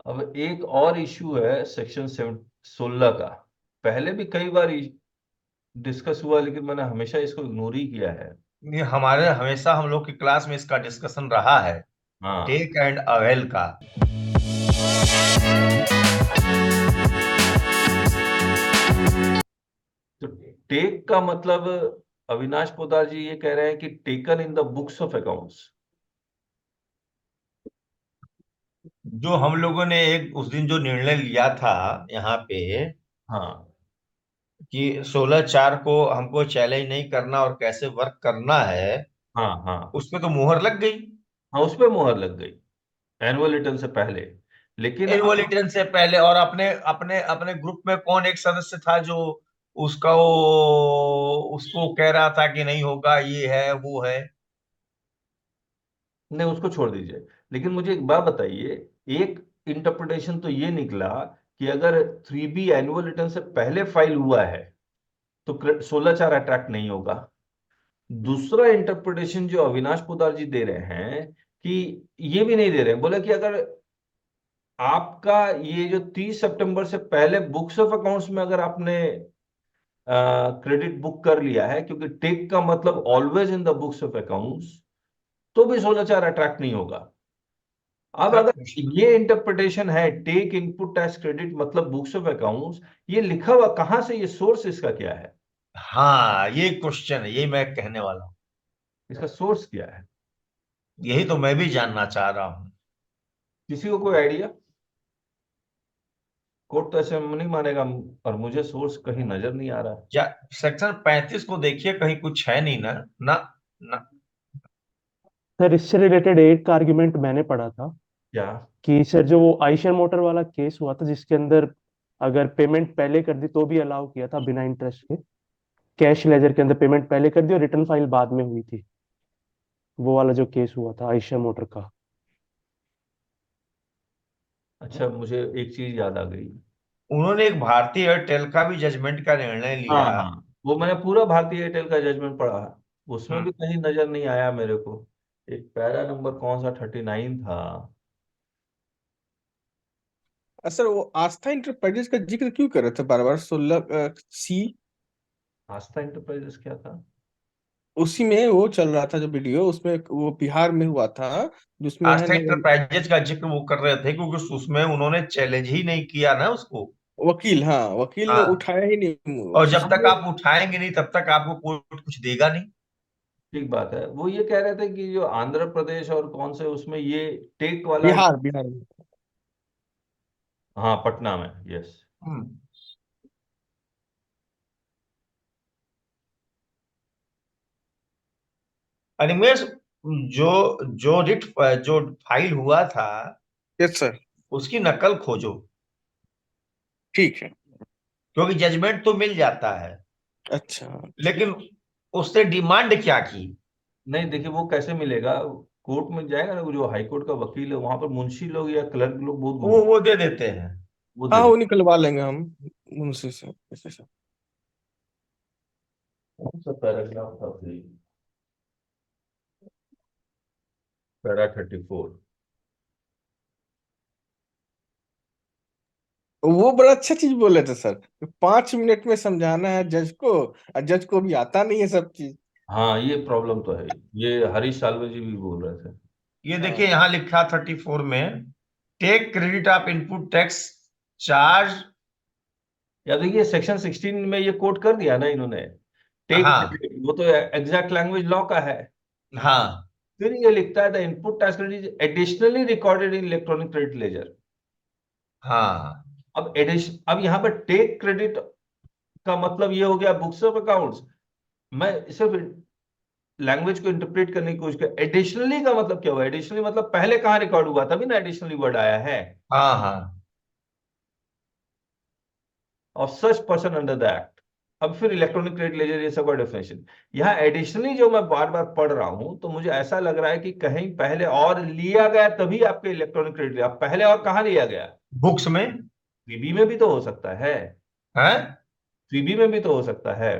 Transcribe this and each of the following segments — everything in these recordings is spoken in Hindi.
अब एक और इश्यू है सेक्शन 16 का। पहले भी कई बार डिस्कस हुआ, लेकिन मैंने हमेशा इसको इग्नोर ही किया है। ये हमारे हमेशा हम लोग की क्लास में इसका डिस्कशन रहा है, हाँ। टेक एंड अवेल का। तो टेक का मतलब, अविनाश पोदार जी ये कह रहे हैं कि taken in the books of accounts. जो हम लोगों ने एक उस दिन जो निर्णय लिया था यहाँ पे हाँ कि 16/4 को हमको चैलेंज नहीं करना और कैसे वर्क करना है, हाँ हाँ। उसमें तो मुहर लग गई। हाँ, उस पे मुहर लग गई एनुअल रिटर्न से पहले। लेकिन एनुअल अब रिटर्न से पहले, और अपने अपने अपने ग्रुप में कौन एक सदस्य था जो उसका वो उसको कह रहा था कि नहीं होगा, ये है वो है। नहीं, उसको छोड़ दीजिए। लेकिन मुझे एक बात बताइए, एक इंटरप्रिटेशन तो ये निकला कि अगर 3B एनुअल रिटर्न से पहले फाइल हुआ है तो 16/4 अट्रैक्ट नहीं होगा। दूसरा इंटरप्रिटेशन जो अविनाश पोदार जी दे रहे हैं कि ये भी नहीं दे रहे हैं, बोले कि अगर आपका ये जो 30 सितंबर से पहले बुक्स ऑफ अकाउंट्स में अगर आपने क्रेडिट बुक कर लिया है, क्योंकि टेक का मतलब always in the books of accounts, तो भी 16/4 अट्रैक्ट नहीं होगा। अब सर, अगर ये इंटरप्रिटेशन है टेक इनपुट टैक्स क्रेडिट मतलब बुक्स ऑफ अकाउंट्स, ये लिखा हुआ कहां से, ये सोर्स इसका क्या है? हाँ, ये क्वेश्चन है, यही मैं कहने वाला हूँ। इसका सोर्स क्या है? यही तो मैं भी जानना चाह रहा हूँ। किसी को कोई आइडिया? कोर्ट तो ऐसे नहीं मानेगा। और मुझे सोर्स कहीं नजर नहीं आ रहा है। या सेक्शन 35 को देखिए, कहीं कुछ है नहीं ना। ना ना। सर इससे रिलेटेड एक आर्ग्यूमेंट मैंने पढ़ा था क्या? कि सर जो वो आइशर मोटर वाला केस हुआ था जिसके अंदर अगर पेमेंट पहले कर दी तो भी अलाउ किया था बिना इंटरेस्ट के, कैश लेजर के अंदर पेमेंट पहले कर दी और रिटर्न फाइल बाद में हुई थी, वो वाला जो केस हुआ था आइशर मोटर का। अच्छा, मुझे एक चीज याद आ गई। उन्होंने एक भारतीय एयरटेल का भी जजमेंट का निर्णय हाँ लिया। हाँ, वो मैंने पूरा भारतीय एयरटेल का जजमेंट पढ़ा। उसमें हम्म। भी कहीं नजर नहीं आया मेरे को। एक पैरा नंबर कौन सा 39 था? सर वो आस्था इंटरप्राइजेस का जिक्र क्यों कर रहे थे बार बार? 16 सी। आस्था इंटरप्राइजेस क्या था? उसी में वो चल रहा था जो वीडियो, उसमें वो बिहार में हुआ था जिसमें है आस्था ना इंटरप्राइजेज का जिक्र वो कर रहे थे क्योंकि उसमें उन्होंने चैलेंज ही नहीं किया ना उसको। वकील, हाँ वकील ने हाँ, उठाया ही नहीं और जब जिस। तक आप उठाएंगे नहीं तब तक आपको कोर्ट कुछ देगा नहीं। ठीक बात है। वो ये कह रहे थे कि जो आंध्र प्रदेश और कौन से उसमें ये टेक वाला। बिहार बिहार में। हाँ, पटना में, यस। हम्म। अनिमेश, जो जो रिट जो फाइल हुआ था यस सर। उसकी नकल खोजो, ठीक है। क्योंकि जजमेंट तो मिल जाता है, अच्छा। लेकिन उससे डिमांड क्या की। नहीं, देखिए वो कैसे मिलेगा? कोर्ट में जाएगा ना, वो जो हाई कोर्ट का वकील है वहां पर मुंशी लोग या क्लर्क लोग बहुत घूमते वो दे देते हैं। हैं, वो हाँ दे वो दे। निकलवा लेंगे हम मुंशी से, ऐसे से। कौन सा पैराग्राफ था भाई? पैरा 34। वो बड़ा अच्छा चीज बोले थे सर, 5 मिनट में समझाना है जज को, और जज को भी आता नहीं है सब चीज। हाँ, ये प्रॉब्लम तो है। ये हरीश साल्वे जी भी बोल रहे थे। ये हाँ देखिए यहाँ लिखा 34 में, take credit of input tax charge. या देखिए सेक्शन 16 में ये कोट कर दिया ना इन्होंने, टेक। हाँ वो तो एग्जैक्ट लैंग्वेज लॉ का है। हाँ फिर ये लिखता है the input tax credit is additionally recorded in electronic credit laser. हाँ। अब यहाँ पर टेक क्रेडिट का मतलब ये हो गया बुक्स ऑफ अकाउंट्स। मैं सिर्फ लैंग्वेज को इंटरप्रेट करने की कोशिश कर, एडिशनली का मतलब क्या हुआ? एडिशनली मतलब पहले कहाँ रिकॉर्ड हुआ, तभी ना एडिशनली वर्ड आया है। हाँ हाँ। Of such person under the act. अब फिर इलेक्ट्रॉनिक क्रेडिट लेजर ये सब का डेफिनेशन, यहाँ एडिशनली जो मैं बार बार पढ़ रहा हूं, तो मुझे ऐसा लग रहा है कि कहीं पहले और लिया गया तभी आपके इलेक्ट्रॉनिक क्रेडिट, अब पहले और कहाँ लिया गया? बुक्स में 3B में भी तो हो सकता है। है। 3B में भी तो हो सकता है।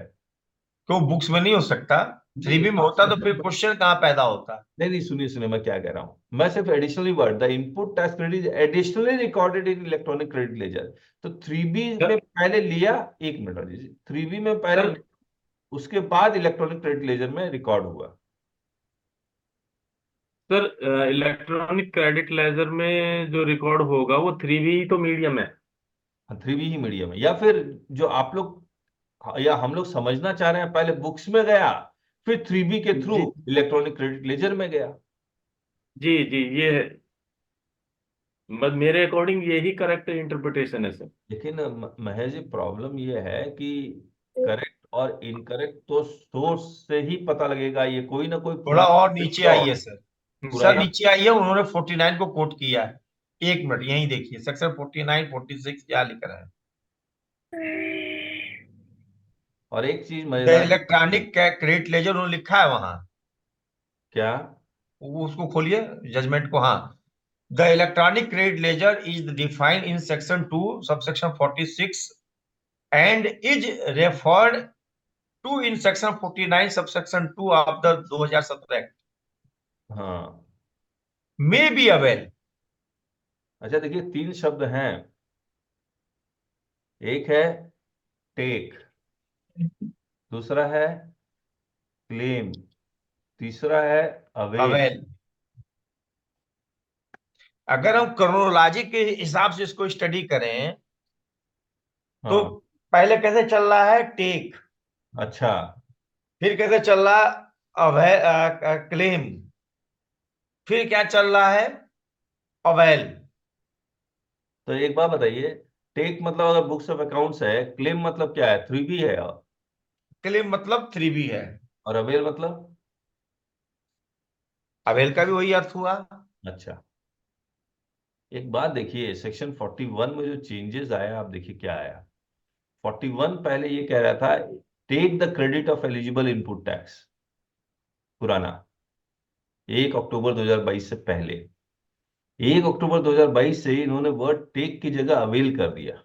क्यों बुक्स में नहीं हो सकता? 3B नहीं में होता तो फिर आप- क्वेश्चन कहाँ पैदा होता? नहीं नहीं, सुनिए सुनिए, मैं क्या कह रहा हूं, मैं सिर्फ additionally word, the input tax credit additionally recorded in electronic credit laser. तो 3B में सर पहले लिया, एक मिनट दीजिए, 3B में पहले, सर उसके बाद इलेक्ट्रॉनिक क्रेडिट लेजर में रिकॉर्ड हुआ। सर इलेक्ट्रॉनिक क्रेडिट लेजर में जो रिकॉर्ड होगा वो 3B तो मीडियम है। 3B ही मीडियम है, या फिर जो आप लोग या हम लोग समझना चाह रहे हैं, पहले बुक्स में गया, फिर 3B के थ्रू जी इलेक्ट्रॉनिक क्रेडिट लेजर में गया। जी जी, ये है, बस मेरे अकॉर्डिंग यही करेक्ट इंटरप्रिटेशन है सर। लेकिन महेश जी, प्रॉब्लम ये है कि करेक्ट और इनकरेक्ट तो सोर्स से ही पता लगेगा, ये कोई ना कोई थोड़ा पुराना और नीचे आइए सर। सर पुराना नीचे आइए, उन्होंने 49 को कोट किया है। एक मिनट यहीं देखिए, सेक्शन 49 46 क्या लिख रहा है। और एक चीज द मजेदार, इलेक्ट्रॉनिक क्रेडिट लेजर उन्होंने लिखा है वहां, क्या? वो उसको खोलिए जजमेंट को। हाँ, the electronic credit ledger is defined in section 2 subsection 46 and is referred to in section 49 subsection 2 of the 2017 act हाँ, मे बी अवेल। अच्छा देखिए, 3 शब्द हैं, एक है टेक, दूसरा है क्लेम, तीसरा है अवेल। अवेल, अगर हम क्रोनोलॉजी के हिसाब से इसको स्टडी करें तो हाँ, पहले कैसे चल रहा है टेक, अच्छा, फिर कैसे चल रहा अवेल, क्लेम, फिर क्या चल रहा है अवेल। तो एक बात बताइए, टेक मतलब अगर बुक्स ऑफ अकाउंट्स है, क्लेम मतलब क्या है, 3B है, क्लेम मतलब 3B है, और अवेल मतलब, अवेल का भी वही अर्थ हुआ। अच्छा, एक बात देखिए, सेक्शन 41 में जो चेंजेस आया, आप देखिए क्या आया। 41 पहले ये कह रहा था, take the credit of eligible input tax, पुराना, 1 अक्टूबर 2022 से पहले। 1 अक्टूबर 2022 से इन्होंने वर्ड टेक की जगह अवेल कर दिया।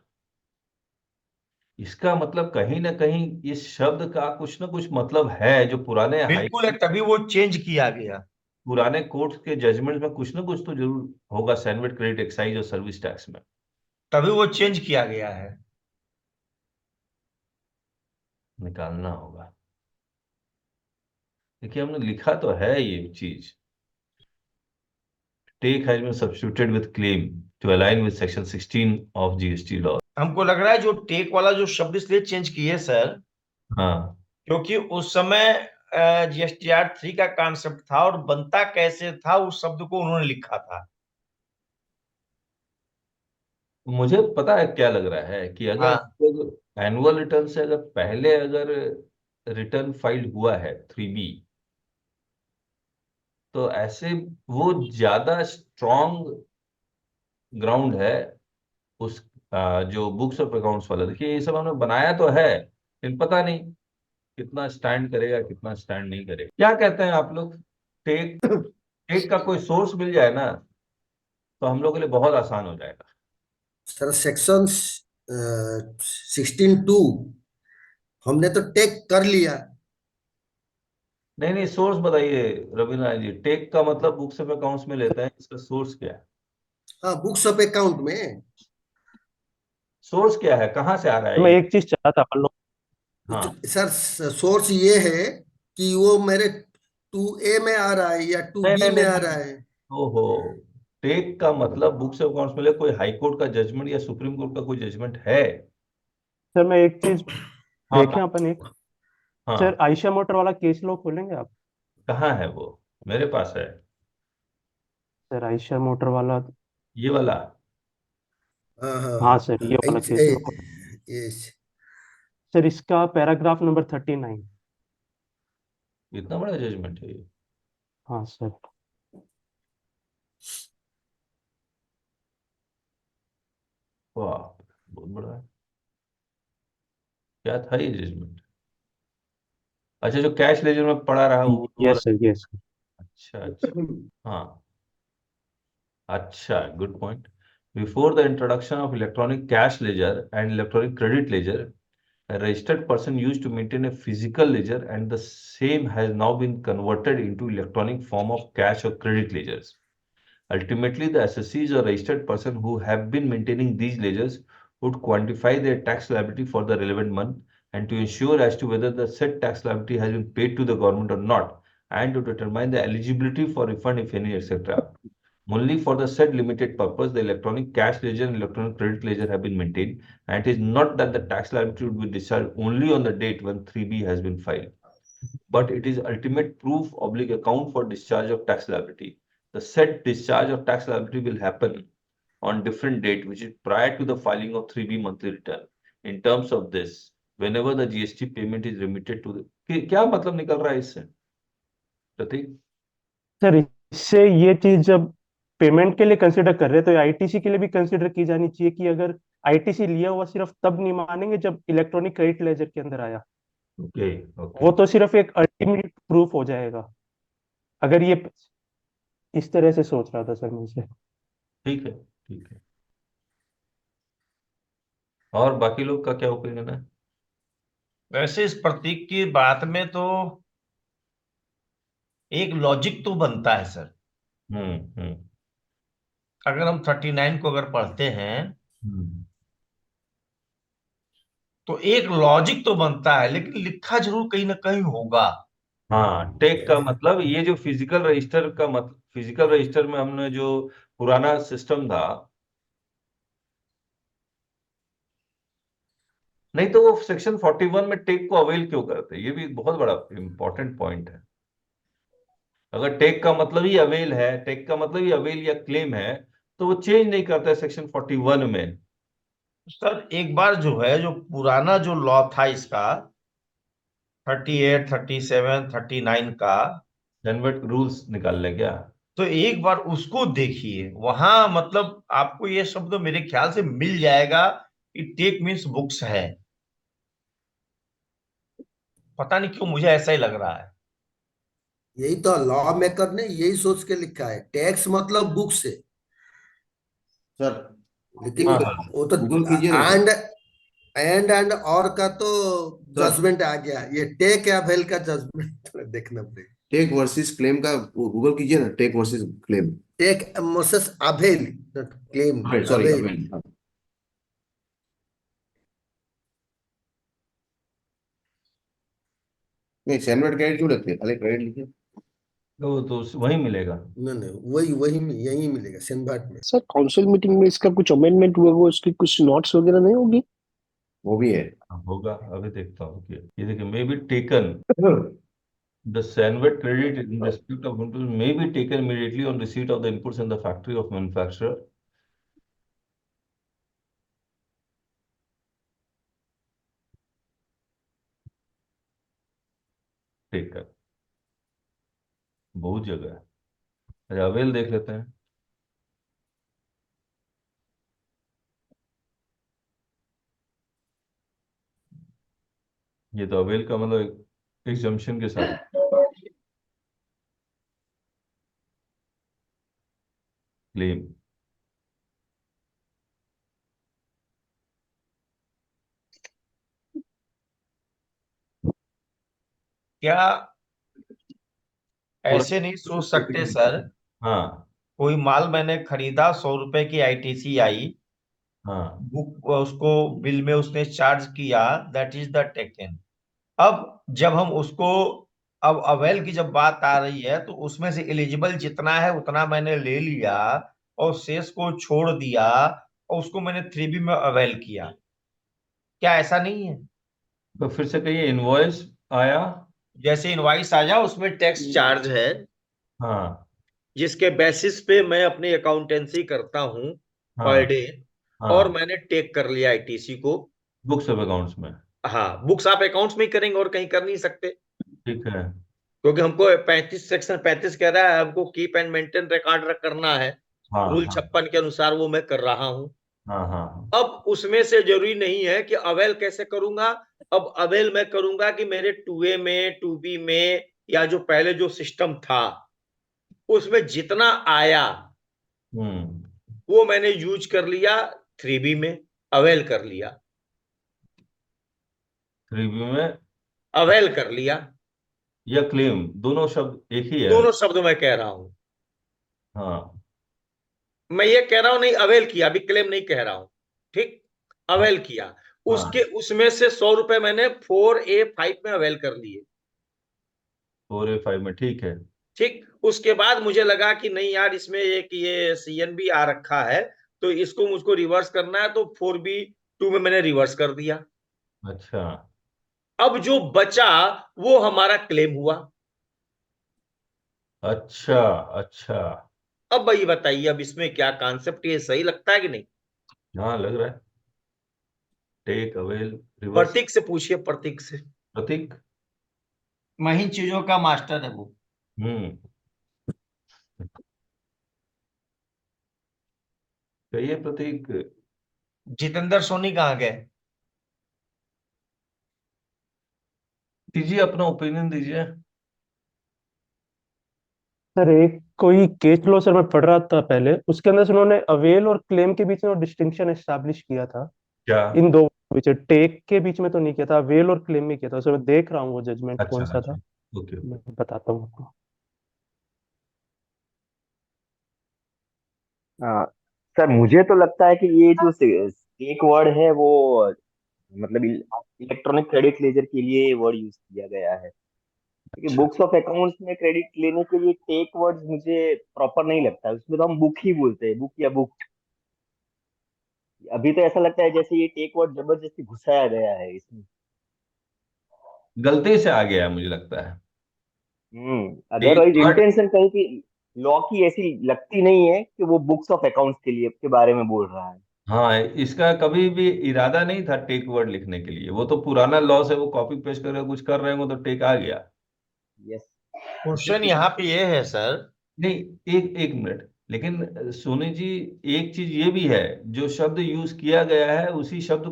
इसका मतलब कहीं ना कहीं इस शब्द का कुछ ना कुछ मतलब है, जो पुराने हाई बिल्कुल है, तभी वो चेंज किया गया। पुराने कोर्ट के जजमेंट में कुछ ना कुछ तो जरूर होगा, सैंडविच क्रेडिट एक्साइज और सर्विस टैक्स में। तभी वो चेंज किया गया है। निकालना होगा। देखिए, हमने लिखा तो है ये चीज, take has been substituted with claim to align with section 16 of GST law. हमको लग रहा है जो टेक वाला जो शब्द इसलिए चेंज किए सर, हाँ, क्योंकि उस समय GSTR 3 का कॉन्सेप्ट था और बनता कैसे था उस शब्द को उन्होंने लिखा था। मुझे पता है क्या लग रहा है कि अगर हाँ, आप लोग एनुअल रिटर्न से अगर पहले अगर रिटर्न फाइल हुआ है 3B, तो ऐसे वो ज्यादा स्ट्रॉन्ग ग्राउंड है उस जो बुक्स ऑफ अकाउंट्स वाला। देखिए, ये सब हमने बनाया तो है, लेकिन पता नहीं कितना स्टैंड करेगा, कितना स्टैंड नहीं करेगा। क्या कहते हैं आप लोग, टेक टेक का कोई सोर्स मिल जाए ना, तो हम लोग के लिए बहुत आसान हो जाएगा। सर सेक्शन 16(2) हमने तो टेक कर लिया। नहीं नहीं, सोर्स बताइए रविनारायण जी, टेक का मतलब बुक्स ऑफ अकाउंट्स में लेते हैं, इसका सोर्स क्या है? हाँ, बुक्स ऑफ अकाउंट में। सोर्स क्या है, कहाँ से आ रहा तो है मैं ये? एक चीज चाहता था अपन लोग, हाँ, सर सोर्स ये है कि वो मेरे 2A में आ रहा है या टू नहीं बी नहीं में नहीं आ नहीं, रहा है। ओहो, टेक का मतलब बुक्स ऑफ अकाउंट्स में ले, कोई हाई कोर्ट का जजमेंट या सुप्रीम कोर्ट का कोई जजमेंट है? सर मैं एक चीज हाँ देखें अपन एक, सर हाँ, आयशा मोटर वाला केस लो खोलेंगे आप? कहाँ है वो? मेरे पास है, सर आयशा मोटर वाला, ये वाला। हाँ हाँ हाँ हाँ। सर ये वाला केस लो खोलो। यस। सर इसका पैराग्राफ नंबर 39। इतना बड़ा जजमेंट है ये? हाँ सर। वाह, बहुत बड़ा है। क्या था ये जजमेंट? अच्छा, जो कैश लेजर में पड़ा रहा वो वाला। Yes sir, yes. अच्छा अच्छा, हाँ, अच्छा, good point. Before the introduction of electronic cash ledger and electronic credit laser, A registered person used to maintain a physical ledger and the same has now been converted into electronic form of cash or credit ledgers. Ultimately, the assessees or registered person who have been maintaining these ledgers would quantify their tax liability for the relevant month and to ensure as to whether the said tax liability has been paid to the government or not, and to determine the eligibility for refund if any, etc. Only for the said limited purpose, the electronic cash ledger and electronic credit ledger have been maintained, and it is not that the tax liability would be discharged only on the date when 3B has been filed, but it is ultimate proof oblique account for discharge of tax liability. The said discharge of tax liability will happen on different date, which is prior to the filing of 3B monthly return. In terms of this, whenever the GST payment is remitted to the क्या मतलब निकल रहा है इससे प्रतीक? सर इससे ये चीज जब पेमेंट के लिए कंसिडर कर रहे हैं तो आईटीसी के लिए भी कंसिडर की जानी चाहिए कि अगर आईटीसी लिया हुआ सिर्फ तब नहीं मानेंगे जब इलेक्ट्रॉनिक क्रेडिट लेजर के अंदर आया, ओके वो तो सिर्फ एक अल्टीमेट प्रूफ हो जाएगा। अगर ये इस तरह से सोच रहा था सर मैं इसे। ठीक है, ठीक है। और बाकी लोग का क्या ओपिनियन है? वैसे इस प्रतीक की बात में तो एक लॉजिक तो बनता है सर। हम्म। अगर हम 39 को अगर पढ़ते हैं हम्म। तो एक लॉजिक तो बनता है, लेकिन लिखा जरूर कहीं ना कहीं होगा। हाँ, टेक का मतलब ये जो फिजिकल रजिस्टर का मतलब, फिजिकल रजिस्टर में हमने जो पुराना सिस्टम था, नहीं तो वो सेक्शन 41 में टेक को अवेल क्यों करते? ये भी एक बहुत बड़ा इंपॉर्टेंट पॉइंट है। अगर टेक का मतलब ही अवेल है, टेक का मतलब ही अवेल या क्लेम है, तो वो चेंज नहीं करता है सेक्शन 41 में। सर एक बार जो है, जो पुराना जो लॉ था इसका 38, 37, 39 का, जनवर्ट रूल्स निकाल ले क्या? तो एक बार उसको देखिए। वहां मतलब आपको ये शब्द मेरे ख्याल से मिल जाएगा कि टेक मीन्स बुक्स है। पता नहीं क्यों मुझे ऐसा ही लग रहा है। यही तो लॉ मेकर ने यही सोच के लिखा है, टैक्स मतलब बुक से। सर लेकिन हाँ हाँ, वो तो गूगल कीजिए ना एंड एंड और का तो सर। जजमेंट आ गया, ये टेक या भेल का जजमेंट देखना पड़ेगा। टेक वर्सेस क्लेम का गूगल कीजिए ना, take versus claim. Take versus avail, not claim, sorry avail. नहीं, सैनवर्ड क्रेडिट क्यों लिखते हैं? खाली क्रेडिट लिखिए। तो वही मिलेगा। नहीं नहीं, वही वही यही मिलेगा सेनभाट में। सर काउंसिल मीटिंग में इसका कुछ अमेंडमेंट हुआ, वो उसकी कुछ नोट्स वगैरह नहीं होगी? वो भी है। हाँ, होगा, अभी देखता हूँ कि ये देखिए, may be taken the Sanvet credit in respect of inputs may be taken immediately on receipt of the inputs in the factory of manufacturer. Taken बहुत जगह है। अच्छा, अवेल देख लेते हैं। ये तो अवेल का मतलब एग्जम्पशन के साथ क्लेम। क्या ऐसे नहीं सोच सकते सर? हाँ कोई माल मैंने खरीदा, 100 रुपए की आईटीसी आई, हाँ बुक उसको बिल में उसने चार्ज किया, दैट इज द टेकन। अब जब हम उसको, अब अवेल की जब बात आ रही है तो उसमें से एलिजिबल जितना है उतना मैंने ले लिया और शेष को छोड़ दिया और उसको मैंने 3B में अवेल किया। क्या ऐसा नहीं है? तो फिर से कहिए, इनवॉइस आया। जैसे इनवॉइस आया, उसमें टैक्स चार्ज है हाँ जिसके बेसिस पे मैं अपनी अकाउंटेंसी करता हूँ पर हाँ डे, और हाँ, मैंने टेक कर लिया आईटीसी को। बुक्स ऑफ अकाउंट्स में। हाँ, बुक्स आप अकाउंट्स में ही करेंगे और कहीं कर नहीं सकते, ठीक है। क्योंकि हमको 35 सेक्शन 35 कह रहा है हमको कीप एंड मेंटेन रिकॉर्ड करना है। हाँ रूल हाँ 56 के अनुसार वो मैं कर रहा हूं। हाँ हाँ अब उसमें से जरूरी नहीं है कि अवेल कैसे करूंगा। अब अवेल मैं करूंगा कि मेरे 2A में 2B में या जो पहले जो सिस्टम था उसमें जितना आया वो मैंने यूज कर लिया, 3B में अवेल कर लिया। 3B में अवेल कर लिया। या क्लेम, दोनों शब्द एक ही है। दोनों शब्द मैं कह रहा हूं, हाँ मैं ये कह रहा हूं नहीं अवेल किया, अभी क्लेम नहीं कह रहा हूं, ठीक, अवेल किया। उसके हाँ, उसमें से 100 रुपए मैंने 4A5 में अवेल कर लिए, 4A5 में, ठीक है। ठीक। उसके बाद मुझे लगा कि नहीं यार, इसमें एक ये CNB आ रखा है, तो इसको मुझको रिवर्स करना है, तो 4B2 में मैंने रिवर्स कर दिया। अच्छा अब जो बचा वो हमारा क्लेम हुआ। अच्छा अच्छा। अब भाई बताइए, अब इसमें क्या कॉन्सेप्ट, ये सही लगता है कि नहीं? हाँ लग रहा है। Take, avail, reverse. प्रतीक से पूछिए, प्रतीक से, प्रतीक। महीन चीजों का मास्टर है वो। हम्म। कहिए प्रतीक। जितेंद्र सोनी कहाँ गए? दीजिए अपना ओपिनियन दीजिए। सर एक कोई केस लो सर, मैं पढ़ रहा था पहले, उसके अंदर से उन्होंने अवेल और क्लेम के बीच में डिस्टिंक्शन एस्टैब्लिश किया था। क्या? इन दो बीच, टेक के बीच में तो नहीं किया था, अवेल और क्लेम में किया था। सर मैं देख रहा हूँ वो जजमेंट अच्छा कौन सा अच्छा। था, ओके ओके। मैं बताता हूँ आपको। हाँ सर, मुझे तो लगता है कि ये जो एक वर्ड है वो मतलब इलेक्ट्रॉनिक क्रेडिट लेजर के लिए वर्ड यूज किया गया है, क्योंकि अच्छा बुक्स ऑफ अकाउंट्स में क्रेडिट लेने के लिए टेक वर्ड मुझे प्रॉपर नहीं लगता। उसमें तो हम बुक ही बोलते हैं, बुक या बुक। अभी तो ऐसा लगता है जैसे ये टेक वर्ड जबरदस्ती घुसाया गया है इसमें। गलती से आ गया है मुझे लगता है। Take otherwise word. इंटेंशन कहीं की लॉ की ऐसी लगती नहीं है कि वो बुक्स ऑफ अकाउंट्स के लिए के बारे में बोल रहा है। हाँ, इसका कभी भी इरादा नहीं था टेक वर्ड लिखने के लिए। वो तो पुराना लॉ से वो कॉपी पेस्ट कर कुछ कर रहे हो तो टेक आ गया। यस। क्वेश्चन यहाँ पे ये है सर। नहीं, एक एक मिनट, लेकिन सोनी जी, एक चीज ये भी है, जो शब्द यूज किया गया है उसी शब्द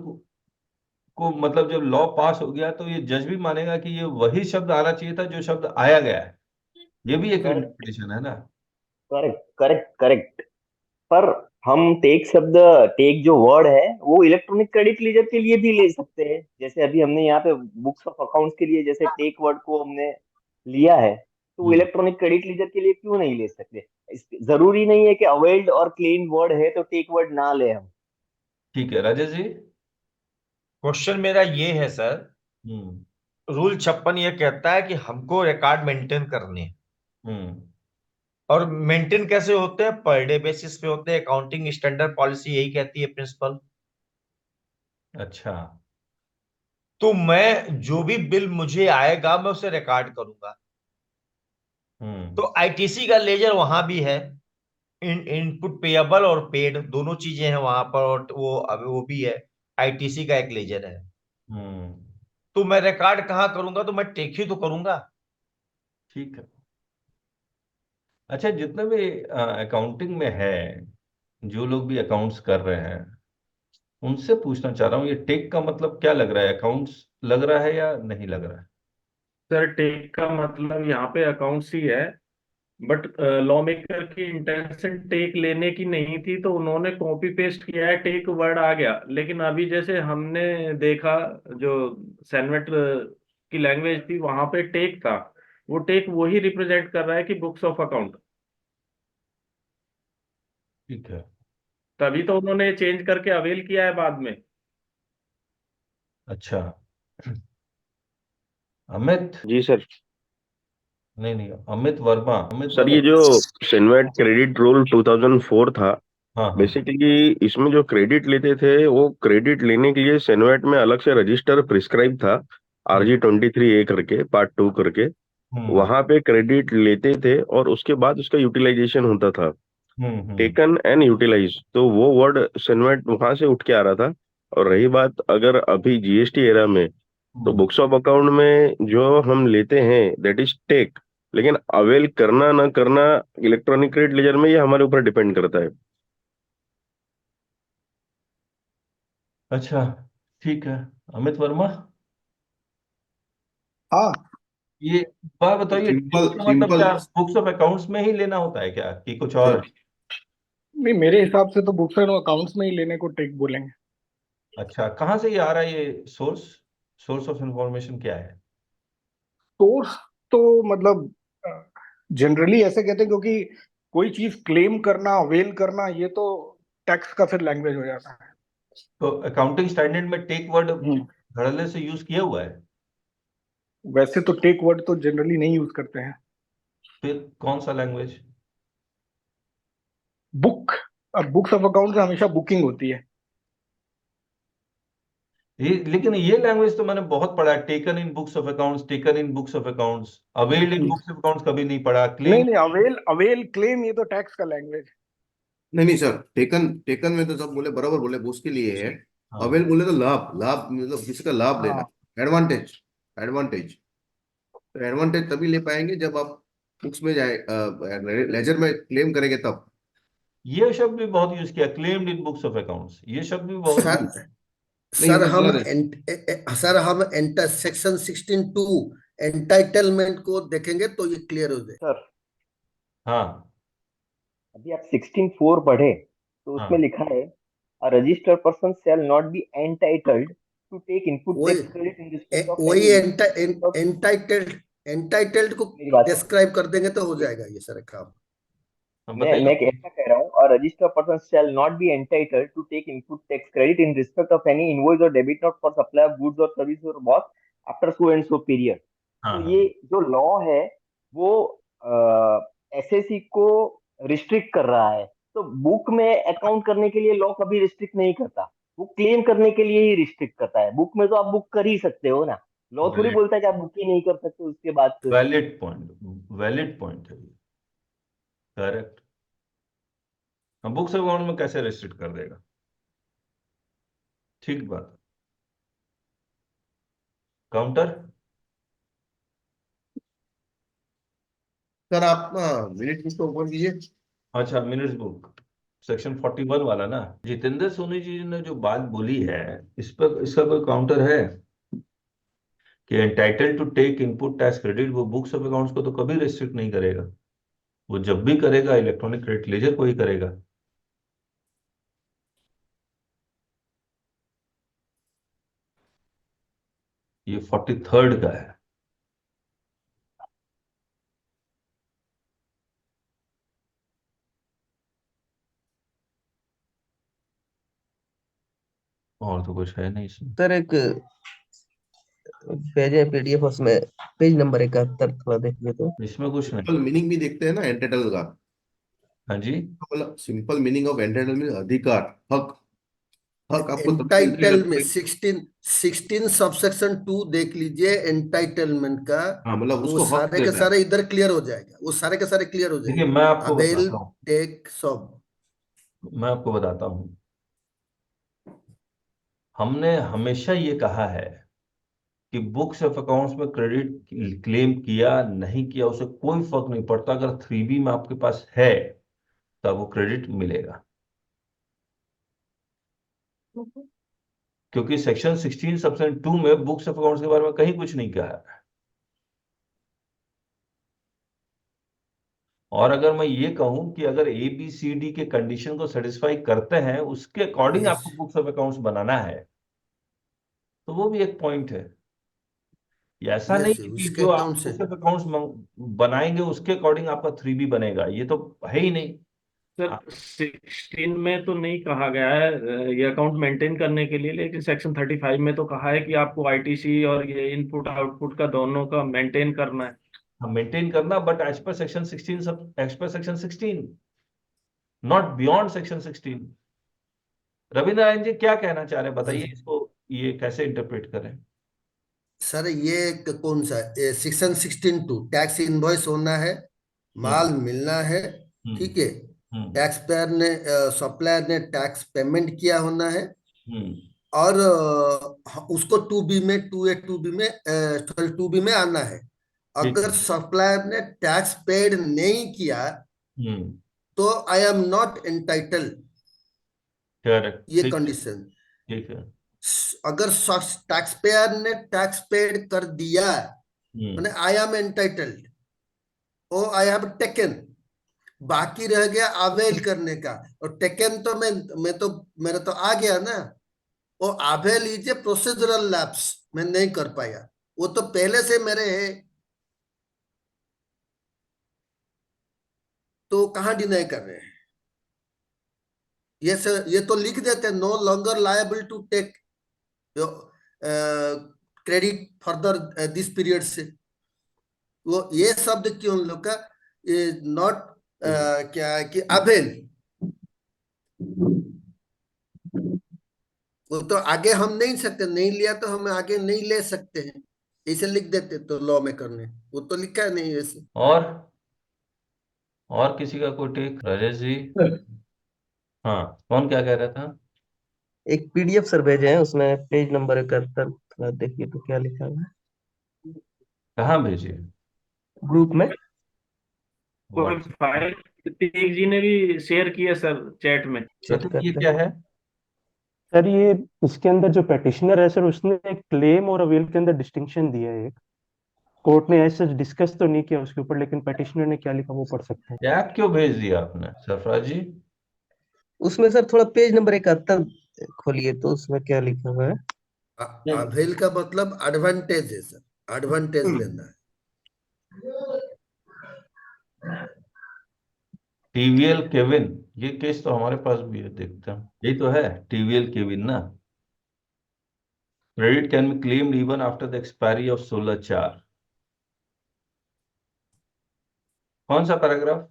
को मतलब जब लॉ पास हो गया तो ये जज भी मानेगा कि ये वही शब्द आना चाहिए था जो शब्द आया गया है। ये भी एक करेक्ट इंटरप्रिटेशन है ना। Correct correct correct. पर हम टेक शब्द, टेक जो वर्ड है वो इलेक्ट्रॉनिक क्रेडिट लेजर के लिए भी ले सकते हैं। जैसे अभी हमने यहाँ पे बुक्स ऑफ अकाउंट्स के लिए जैसे टेक वर्ड को हमने लिया है, तो वो हम्म। इलेक्ट्रॉनिक क्रेडिट लेजर के लिए क्यों नहीं ले सकते? जरूरी नहीं है कि अवेल्ड और क्लेम वर्ड है तो टेक वर्ड ना ले हम। ठीक है राजेश जी। क्वेश्चन मेरा ये है सर, हम्म रूल 56 ये कहता है कि हमको रिकॉर्ड मेंटेन करने हैं। हम्म। और मेंटेन कैसे होते हैं? पर डे बेसिस पे होते हैं। अकाउंटिंग स्टैंडर्ड पॉलिसी यही कहती है, प्रिंसिपल। अच्छा। तो मैं जो भी बिल मुझे आएगा मैं उसे रिकॉर्ड करूंगा। हम्म। तो ITC का लेजर वहां भी है, इनपुट पेएबल और पेड दोनों चीजें हैं वहां पर, और वो भी है, ITC का एक लेजर है। हम्म। तो मैं रिकॉर्ड कहाँ करूंगा? तो मैं टेक ही तो करूंगा। ठीक है। अच्छा, जितने भी अकाउंटिंग में है, जो लोग भी अकाउंट्स कर रहे हैं, उनसे पूछना चाह रहा हूँ, ये टेक का मतलब क्या लग रहा है? अकाउंट्स लग रहा है या नहीं लग रहा है? सर टेक का मतलब यहाँ पे अकाउंट्स ही है, बट लॉ मेकर की इंटेंशन टेक लेने की नहीं थी, तो उन्होंने कॉपी पेस्ट किया है, टेक वर्ड आ गया। लेकिन अभी जैसे हमने देखा, जो सेनवेट की लैंग्वेज थी वहां पे टेक था, वो टेक वही रिप्रेजेंट कर रहा है कि बुक्स ऑफ अकाउंट। ठीक है। तभी तो उन्होंने चेंज करके अवेल किया है बाद में। अच्छा। अमित। जी सर। नहीं नहीं, अमित वर्मा, अमित सर वर्मा। ये जो सेनवेट क्रेडिट रूल 2004 था, हाँ हाँ। बेसिकली इसमें जो क्रेडिट लेते थे वो क्रेडिट लेने के लिए सेनवेट में अलग से रजिस्टर प्रिस्क्राइब था, हम्म RG23A करके, पार्ट 2 करके। हम्म वहां पे क्रेडिट लेते थे और उसके बाद उसका यूटिलाइजेशन होता था, हम्म। Taken and utilise. तो वो वर्ड सेनवेट वहां से उठ के आ रहा था। और रही बात अगर अभी GST एरा में, तो हम्म। बुक्स ऑफ अकाउंट में जो हम लेते हैं दैट इज टेक, लेकिन अवेल करना ना करना इलेक्ट्रॉनिक क्रेडिट लेजर में ये हमारे ऊपर डिपेंड करता है। अच्छा, ठीक है। अमित वर्मा, हाँ, ये बात बताइए, टेक सिंपल का मतलब सिंपल। क्या बुक्स ऑफ अकाउंट्स में ही लेना होता है क्या, कि कुछ और? नहीं, मेरे हिसाब से तो बुक्स एंड अकाउंट्स में ही लेने को टेक बोलेंगे। अच्छा, कहाँ से ये आ रहा है, ये सोर्स? सोर्स ऑफ इंफॉर्मेशन क्या है? सोर्स तो मतलब जनरली ऐसे कहते हैं, क्योंकि कोई चीज क्लेम करना, अवेल करना, ये तो टैक्स का फिर लैंग्वेज हो जाता है। तो अकाउंटिंग स्टैंडर्ड में टेक वर्ड हम्म। धड़ल्ले से यूज किया हुआ है, वैसे तो टेक वर्ड तो जनरली नहीं यूज करते हैं। फिर कौन सा language? Book, books of account में हमेशा बुकिंग होती है। लेकिन ये लैंग्वेज तो मैंने बहुत पढ़ा है, taken in books of accounts, taken in books of accounts, availed in books of accounts कभी नहीं पढ़ा। नहीं क्लेम, नहीं, अवेल अवेल क्लेम ये तो टैक्स का लैंग्वेज। नहीं नहीं सर, टेकन टेकन में तो सब बोले बराबर बोले, उसके लिए है। हाँ अवेल बोले तो लाभ, लाभ मतलब किसी का लाभ लेना, हाँ, एडवांटेज, एडवांटेज। तो एडवांटेज तभी ले पाएंगे जब आप बुक्स में जाए, लेजर में क्लेम करेंगे तब। ये शब्द भी बहुत यूज किया, claimed in books of accounts, ये शब्द भी बहुत सर नहीं, सर ये हम गलत है। सर हम एंटर सेक्शन 16(2) एंटाइटलमेंट को देखेंगे तो ये क्लियर हो जाए। सर हाँ अभी आप 16(4) पढ़े तो उसमें हाँ, लिखा है a registered person shall not be entitled to take input वही tax credit in respect of वही एनी। एंटाइटल्ड को मेरी बात डिस्क्राइब कर देंगे तो हो जाएगा ये सारा काम। हाँ मैं बताइए। ऐसा कह रहा हूँ, और registered person shall not be entitled to take input tax credit in respect of any invoice और debit note for supply of goods और सर्विस और both after so and so period. हाँ तो हाँ, ये जो लॉ है वो एसएसी को रिस्ट्रिक्ट कर रहा है। तो बुक में अकाउंट करने के लिए लॉ कभी रिस्ट्रिक्ट नहीं करता, वो क्लेम करने के लिए ही रिस्ट्रिक्ट करता है। बुक में तो आप बुक कर ही सकते हो ना, लॉ थोड़ी वैलिड बोलता है कि आप बुक ही नहीं कर सकते उसके बाद फिर। वैलिड पॉइंट, वैलिड पॉइंट है ये, करेक्ट। हम बुक्स अकाउंट में कैसे रेस्ट्रिक्ट कर देगा? ठीक बात। काउंटर। सर आप मिनट को ओपन कीजिए। अच्छा, मिनट्स बुक सेक्शन 41 वाला ना, जितेंद्र सोनी जी ने जो बात बोली है, इस पर इसका कोई काउंटर है कि entitled to take input tax credit, वो बुक्स ऑफ अकाउंट्स को तो कभी रेस्ट्रिक्ट नहीं करेगा, वो जब भी करेगा इलेक्ट्रॉनिक क्रेडिट लेजर को ही करेगा। ये 43rd का है। और तो कुछ है नहीं इसमें। सर एक पेज है पीडीएफ, उसमें पेज नंबर 71 थोड़ा देखिए तो। इसमें कुछ नहीं। सिंपल मीनिंग भी देखते हैं ना एंटाइटल का, हाँ जी, मतलब simple meaning of entitle mean अधिकार, हक। हक आपको तभी मिलती एंटाइटल में है। 16 सबसेक्शन 2 देख लीजिए एंटाइटलमेंट का। हाँ मतलब वो उसको हक सारे के देता है। सारे इधर क्लियर हो जाएगा, वो सारे के सारे क्लियर हो देखिए जाएंगे। मैं आपको अवेल, बताता हूँ, टेक, सब। मैं आपको बताता हूँ, हमने हमेशा ये कहा है कि बुक्स ऑफ अकाउंट्स में क्रेडिट क्लेम किया नहीं किया उससे कोई फर्क नहीं पड़ता, अगर 3B में आपके पास है तब वो क्रेडिट मिलेगा, क्योंकि सेक्शन 16 सबसेक्शन 2 में बुक्स ऑफ अकाउंट्स के बारे में कहीं कुछ नहीं कहा है। और अगर मैं ये कहूं कि अगर ABCD के कंडीशन को सेटिस्फाई करते हैं उसके अकॉर्डिंग यस, आपको बुक्स ऑफ अकाउंट्स बनाना है, तो वो भी एक पॉइंट है। ये ऐसा नहीं यस, है कि उसके जो आप अकाउंट से। बुक्स ऑफ अकाउंट्स बनाएंगे उसके अकॉर्डिंग आपका 3B बनेगा, ये तो है ही नहीं। सर 16 में तो नहीं कहा गया है ये अकाउंट मेंटेन करने के लिए, लेकिन सेक्शन 35 में तो कहा है कि आपको आईटीसी और ये इनपुट आउटपुट का दोनों का मेंटेन करना है। हाँ मेंटेन करना, बट एज पर सेक्शन 16, सब as per section 16, not beyond section 16। Ravindra Narayan ji क्या कहना चाह रहे हैं, बताइए इसको, ये कैसे इंटरप्रेट करें? सर ये कौन सा सेक्शन 16(2) टैक्स इनवॉइस होना है, हम्म माल मिलना है, हम्म ठीक है। हम्म टैक्स पेयर ने सप्लायर ने टैक्स पेमेंट किया होना है, हम्म और उसको 2B में 2A 2B में 2B में आना है। ठीक अगर है। सप्लायर ने टैक्स पेड नहीं किया हम्म तो I am not entitled, correct, ये ठीक है, कंडीशन। ठीक है। अगर टैक्स पेयर ने टैक्स पेड कर दिया हम्म मैंने I am entitled, oh I have taken. बाकी रह गया अवेल करने का, और टेकन तो मेरा तो आ गया ना। वो avail is a procedural lapse, मैं नहीं कर पाया, वो तो पहले से मेरे है, तो कहाँ डिनाई कर रहे हैं? ये तो लिख देते हैं, no longer liable to take credit further this period से। वो ये शब्द क्यों उन लोग का नॉट क्या है कि अवेल, वो तो आगे हम नहीं सकते, नहीं लिया तो हम आगे नहीं ले सकते हैं, ऐसे लिख देते तो लॉ में करने, वो तो लिखा है नहीं ऐसे। और किसी का कोई टेक? राजेश जी। हाँ, कौन क्या कह रहा था? एक पीडीएफ सर भेजे हैं, उसमें पेज नंबर 71 थोड़ा देखिए तो क्या लिखा हुआ है कहाँ भेजिए? ग्रुप में। कोई व्हाट्सएप? फाइल प्रतीक जी ने भी शेयर किया सर चैट में। चेक प्रतीक, ये करते क्या हैं है? सर ये इसके अंदर जो पेटिशनर है सर, उसने एक क्लेम और अवेल के अंदर डिस्टिंक्शन दिया है। एक कोर्ट ने ऐसे डिस्कस तो नहीं किया उसके ऊपर, लेकिन पेटिशनर ने क्या लिखा वो पढ़ सकते हैं। टैग क्यों भेज दिया आपने सरफराज जी? उसमें सर थोड़ा पेज नंबर 71 खोलिए तो उसमें क्या लिखा हुआ है। अवेल का मतलब एडवांटेज है सर, एडवांटेज लेना है। टीवीएल केविन, ये केस तो हमारे पास भी है, देखते हैं। यही तो है टीवीएल केविन ना। Credit can be claimed even after the expiry of 16/4। कौन सा पैराग्राफ?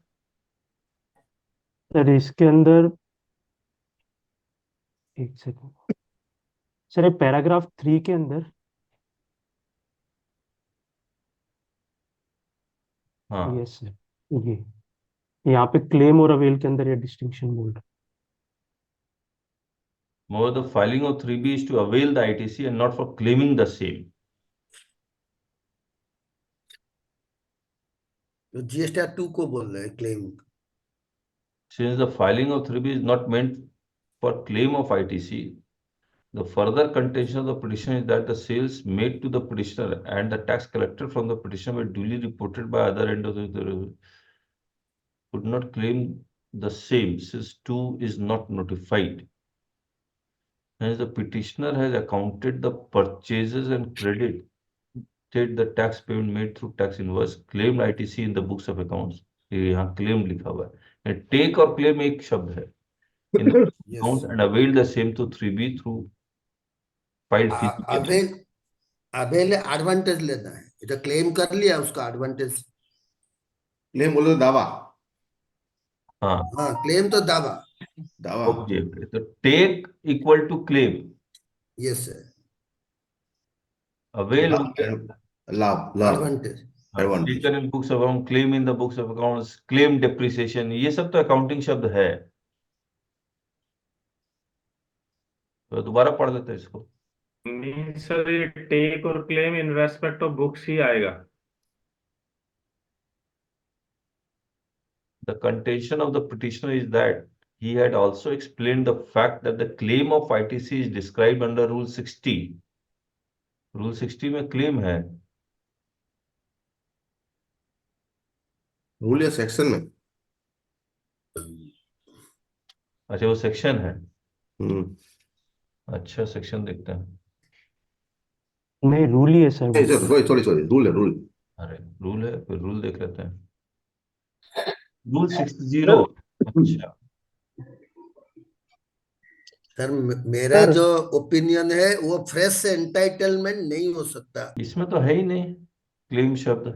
सर इसके अंदर एक सेकंड सर, एक पैराग्राफ 3 के अंदर हाँ, यस सर, ये यहाँ पे क्लेम और अवेल के अंदर ये डिस्टिंक्शन बोल रहा more the filing of 3B is to avail the ITC and not for claiming the same. तो GSTR 2 को बोल रहे हैं claim. Since the filing of 3B is not meant for claim of ITC, the further contention of the petition is that the sales made to the petitioner and the tax collected from the petitioner were duly reported by other end of the could not claim the same since 2 is not notified. Hence, the petitioner has accounted the purchases and credited the tax payment made through tax invoice, claimed ITC in the books of accounts. ये यहाँ claim लिखा हुआ है। टेक और claim एक शब्द है। In the accounts and avail the same to 3B through filed physically. Avail, avail advantage लेना है, ये तो क्लेम कर लिया उसका एडवांटेज। क्लेम बोलो दावा, हाँ, हाँ क्लेम तो दावा। दावा ओके। तो take equal to claim, yes sir, avail लाभ, लाभ, advantage. Advantage. Taken in books of account, claim in the books of accounts, claim depreciation, ये सब तो अकाउंटिंग शब्द है। तो दोबारा पढ़ लेते हैं इसको। नहीं सर, ये टेक और claim in respect of books ही आएगा। The contention of the petitioner is that he had also explained the fact that the claim of ITC is described under Rule 60. Rule 60 में claim है। रूल या सेक्शन में? अच्छा, वो सेक्शन है। हम्म। अच्छा, सेक्शन देखते हैं। है। नहीं, रूल ही है सर वो। सॉरी सॉरी सॉरी, रूल है, रूल। अरे रूल है, फिर रूल देख लेते हैं। रूल 60। अच्छा, सर मेरा सर जो ओपिनियन है वो फ्रेश एंटाइटलमेंट नहीं हो सकता। इसमें तो है ही नहीं क्लेम शब्द।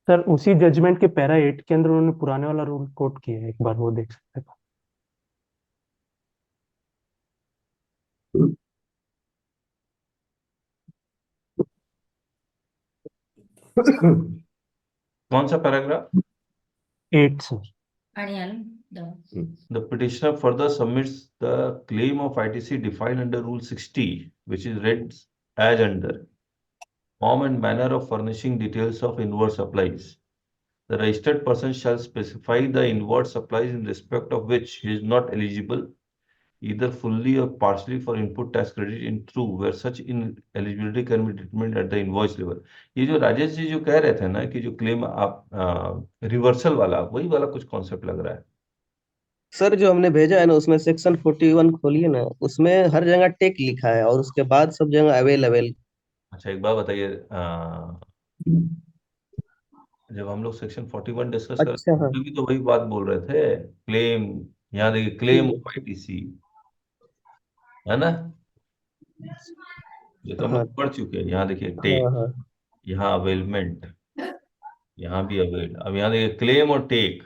सर उसी जजमेंट के पैरा 8 के अंदर उन्होंने पुराने वाला रूल कोट किया है, एक बार वो देख सकते हैं। कौन सा paragraph? 8 sir. The petitioner further submits the claim of ITC defined under Rule 60, which is read as under form and manner of furnishing details of inward supplies. The registered person shall specify the inward supplies in respect of which he is not eligible either fully or partially for input tax credit in true where such ineligibility can be determined at the invoice level. ये जो राजेश जी जो कह रहे थे ना कि जो क्लेम आप रिवर्सल वाला, वही वाला कुछ कॉन्सेप्ट लग रहा है। सर जो हमने भेजा है ना उसमें सेक्शन 41 खोलिए ना, उसमें हर जगह टेक लिखा है और उसके बाद सब जगह अवेल अवेल अच्छा एक बात बताइए, जब हम लोग सेक्शन 41 डिस्कस कर अच्छा, हाँ। रहे थे भी तो वही बात बोल रहे थे, क्लेम। यहाँ देखिए, क्लेम ऑफ आईटीसी, है ना, ये तो हम हाँ, लोग पढ़ चुके हैं। यहाँ देखिए हाँ, टेक, हाँ। यहाँ अवेलमेंट, यहाँ भी अवेल। अब यहाँ देखिए क्लेम और टेक।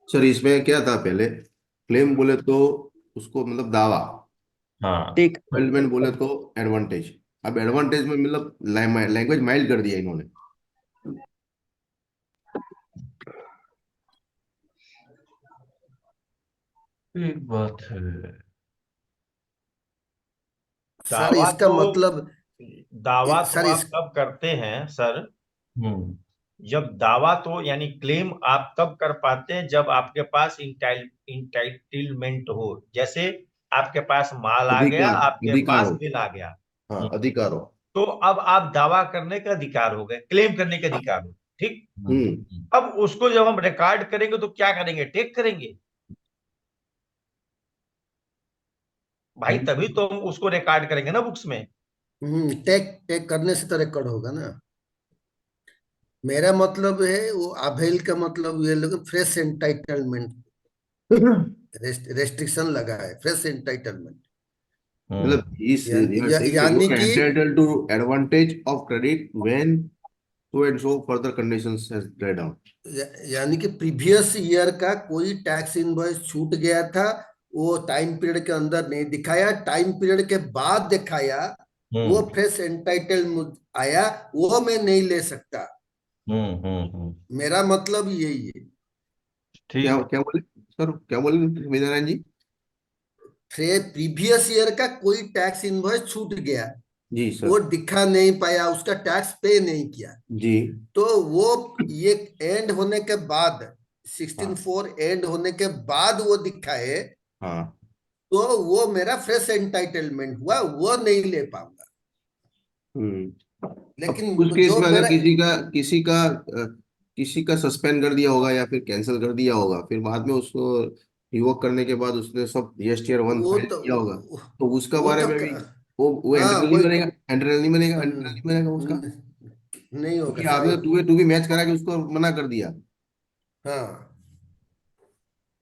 सर इसमें क्या था पहले, क्लेम बोले तो उसको मतलब दावा, हाँ ठीक। अवेलमेंट बोले तो एडवांटेज। अब एडवांटेज में मतलब लैंग्वेज माइल्ड कर दिया इन्होंने। एक बात है, सर दावा इसका तो मतलब दावा तो सर आप कब करते हैं सर? हम्म जब दावा तो यानी क्लेम आप तब कर पाते हैं जब आपके पास इंटाइटलमेंट हो। जैसे आपके पास माल आ गया, अधिकार, आपके अधिकार पास हो। बिल आ गया, हाँ, हम्म अधिकार हो। तो अब आप दावा करने का अधिकार हो गए, क्लेम करने का अधिकार हो। ठीक। हम्म। अब उसको जब हम रिकॉर्ड करेंगे तो क्या करेंगे? टेक करेंगे भाई, तभी तो हम उसको रिकॉर्ड करेंगे ना बुक्स में। टेक टेक करने से तो रिकॉर्ड होगा ना। मेरा मतलब है वो अवेल का मतलब ये लोग फ्रेश एंटाइटलमेंट रेस्ट्रिक्शन लगा है, फ्रेश एंटाइटलमेंट। मतलब इस यानी कि entitled to advantage of credit when so and so further conditions has laid down। यानी कि प्रीवियस ईयर का कोई टैक्स इनवॉइस छूट गया था, वो टाइम पीरियड के अंदर नहीं दिखाया, टाइम पीरियड के बाद दिखाया, वो फ्रेश एंटाइटल आया, वो मैं नहीं ले सकता। मेरा मतलब यही है। क्या क्या बोले सर, क्या बोले विद्यारायण जी? प्रीवियस ईयर का कोई टैक्स इनवॉइस छूट गया, जी वो सर। दिखा नहीं पाया, उसका टैक्स पे नहीं किया, जी। तो वो ये एंड होने के बाद हाँ 16/4 एंड होने के बाद वो दिखाए, हाँ। तो वो मेरा फ्रेश एंटाइटलमेंट हुआ, वो नहीं ले पाऊंगा। अब लेकिन उस केस जो में अगर मेरा किसी का सस्पेंड कर दिया होगा या फिर कैंसिल कर दिया होगा, फिर बाद में उसको रिवोक करने के बाद उसने सब जीएसटी 1 वो फाइल तो किया होगा, तो उसका वो बारे तो में भी वो हाँ इंटरनल नहीं वही बनेगा, इंटरनल नहीं बनेगा, इंटरनल नहीं बनेगा उसका, नहीं होगा क्योंकि सर। आपने टू बी मैच करा के उसको मना कर दिया। हाँ,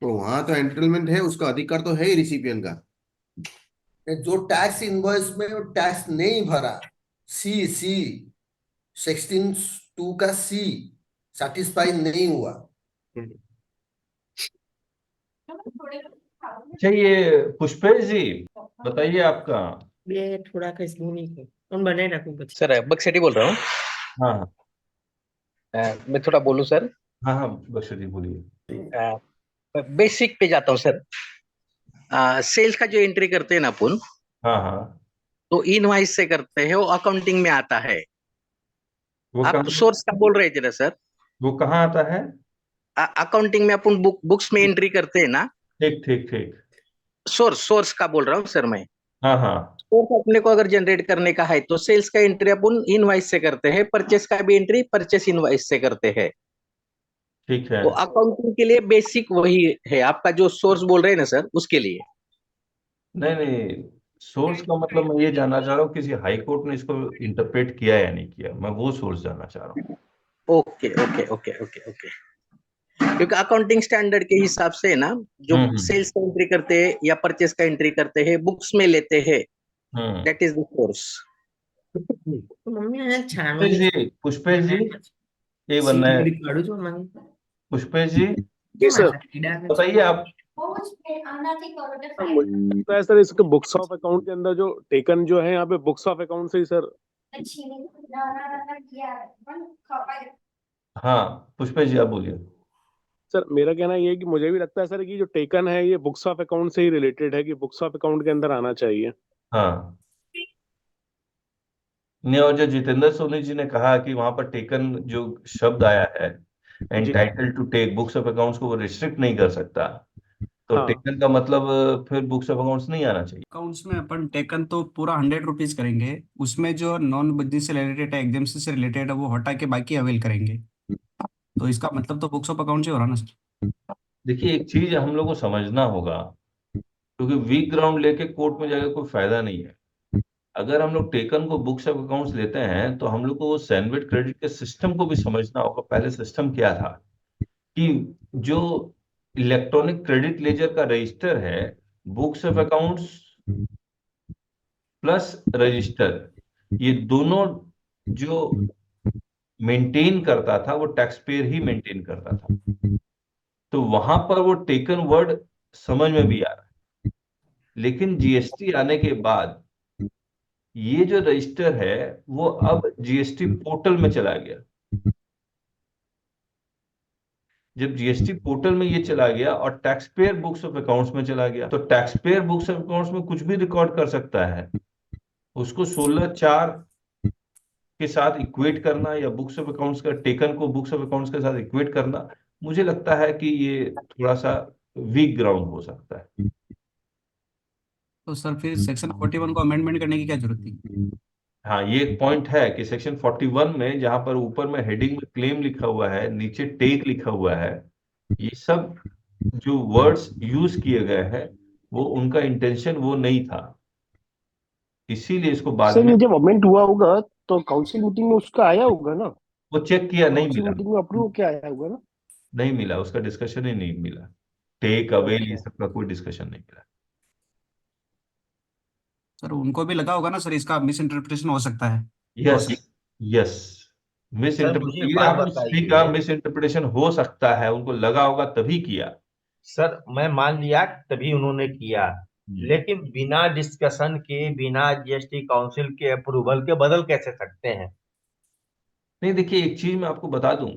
तो वहां तो एंटरटेनमेंट है, उसका अधिकार तो है ही रिसिपियन का। जो टैक्स इनवॉइस में वो टैक्स नहीं भरा, सी सी 16(2) का सी सेटिस्फाई नहीं हुआ। अच्छा ये पुष्पेश जी बताइए आपका। ये थोड़ा कैसे नहीं है उन बने रखूं बच्चे। सर बक्सेटी बोल रहा हूँ। हाँ हाँ मैं थोड़ा बोलूँ सर? हाँ हाँ बख्शी जी बोलिए। बेसिक पे जाता हूँ सर। सेल्स का जो एंट्री करते हैं ना अपन, हाँ हाँ तो इनवॉइस से करते हैं, वो अकाउंटिंग में आता है। वो आप कहाँ, सोर्स का बोल रहे थे ना सर? वो कहाँ आता है? अकाउंटिंग में अपन बुक्स में एंट्री करते हैं ना। ठीक ठीक ठीक। सोर्स का बोल रहा हूँ सर मैं। हाँ हाँ सोर्स अपने को अगर जनरेट करने का है तो सेल्स का एंट्री अपन इनवॉइस से करते हैं, परचेस का भी एंट्री परचेस इनवॉइस से करते हैं। ठीक है। तो अकाउंटिंग के लिए बेसिक वही है, आपका जो सोर्स बोल रहे हैं ना सर, उसके लिए। नहीं नहीं, सोर्स का मतलब मैं ये जानना चाह रहा हूँ किसी हाई कोर्ट ने इसको इंटरप्रेट किया या नहीं किया, मैं वो सोर्स जानना चाह रहा हूँ। Okay okay okay okay okay. क्योंकि अकाउंटिंग स्टैंडर्ड के हिसाब से ना, जो सेल्स का एंट्री करते हैं या परचेस का एंट्री करते हैं, बुक्स में लेते हैं, that is the source. Mummy है छानो पुष्पेश जी ये बनना है। पुष्पेश जी जी सर, बताइए आप। मुझे लगता है सर इसके बुक्स ऑफ अकाउंट के अंदर जो टेकन जो है यहाँ पे बुक्स ऑफ अकाउंट से ही सर। हाँ पुष्पेश जी आप बोलिए। सर मेरा कहना ये है कि मुझे भी लगता है सर कि जो टेकन है ये बुक्स ऑफ अकाउंट से ही रिलेटेड है, कि बुक्स ऑफ अकाउंट के अंदर आना चाहिए। हाँ नहीं, और जो जितेंद्र सोनी जी ने कहा कि वहां पर टेकन जो शब्द आया है, entitle to take books of accounts को वो रिस्ट्रिक्ट नहीं कर सकता, तो हाँ। टेकन का मतलब फिर बुक्स ऑफ अकाउंट्स नहीं आना चाहिए। अकाउंट्स में अपन टेकन तो पूरा 100 रुपीज करेंगे, उसमें जो नॉन बिजनेस से रिलेटेड है, एग्जाम से रिलेटेड है, वो हटा के बाकी अवेल करेंगे। तो इसका मतलब तो बुक्स ऑफ अकाउंट से हो रहा ना सर। देखिए एक चीज हम लोग को समझना होगा, क्योंकि वीक ग्राउंड लेके कोर्ट में जाकर कोई फायदा नहीं है। अगर हम लोग टेकन को बुक्स ऑफ अकाउंट्स लेते हैं तो हम लोग को वो सैनविट क्रेडिट के सिस्टम को भी समझना होगा। पहले सिस्टम क्या था कि जो इलेक्ट्रॉनिक क्रेडिट लेजर का रजिस्टर है, books of accounts plus register, ये दोनों जो मेंटेन करता था वो टैक्स पेयर ही मेंटेन करता था। तो वहां पर वो टेकन वर्ड समझ में भी आ रहा है। लेकिन जीएसटी आने के बाद ये जो रजिस्टर है वो अब जीएसटी पोर्टल में चला गया। जब जीएसटी पोर्टल में ये चला गया और tax payer books of accounts में चला गया, तो tax payer books of accounts में कुछ भी रिकॉर्ड कर सकता है। उसको 16(4) के साथ इक्वेट करना या बुक्स ऑफ अकाउंट्स का टेकन को बुक्स ऑफ अकाउंट्स के साथ इक्वेट करना, मुझे लगता है कि ये थोड़ा सा वीक ग्राउंड हो सकता है। तो सर फिर सेक्शन 41 को अमेंडमेंट करने की क्या जरूरत थी? हाँ, ये एक पॉइंट है कि सेक्शन 41 में जहां पर ऊपर में हेडिंग में क्लेम लिखा हुआ है, नीचे टेक लिखा हुआ है, ये सब जो वर्ड्स यूज किए गए हैं वो उनका इंटेंशन वो नहीं था, इसीलिए इसको बाद सर में ये जब अमेंड हुआ होगा तो काउंसिल मीटिंग में उसका आया होगा ना, वो चेक किया, नहीं काउंसिल मिला। मीटिंग में अप्रूव क्या आया होगा ना। नहीं मिला, उसका डिस्कशन ही नहीं मिला। टेक अवेल ये सब का कोई डिस्कशन नहीं मिला। सर उनको भी लगा होगा ना सर, इसका मिस इंटरप्रिटेशन हो सकता है। यस, यस, मिस सर मुझे एक इंटरप्रिटेशन, बात आपने सही कहा, बताइए। मिस इंटरप्रिटेशन हो सकता है, उनको लगा होगा तभी किया। सर मैं मान लिया तभी उन्होंने किया, लेकिन बिना डिस्कशन के, बिना जीएसटी काउंसिल के अप्रूवल के बदल कैसे सकते हैं? नहीं, देखिए एक चीज मैं आपको बता दूं,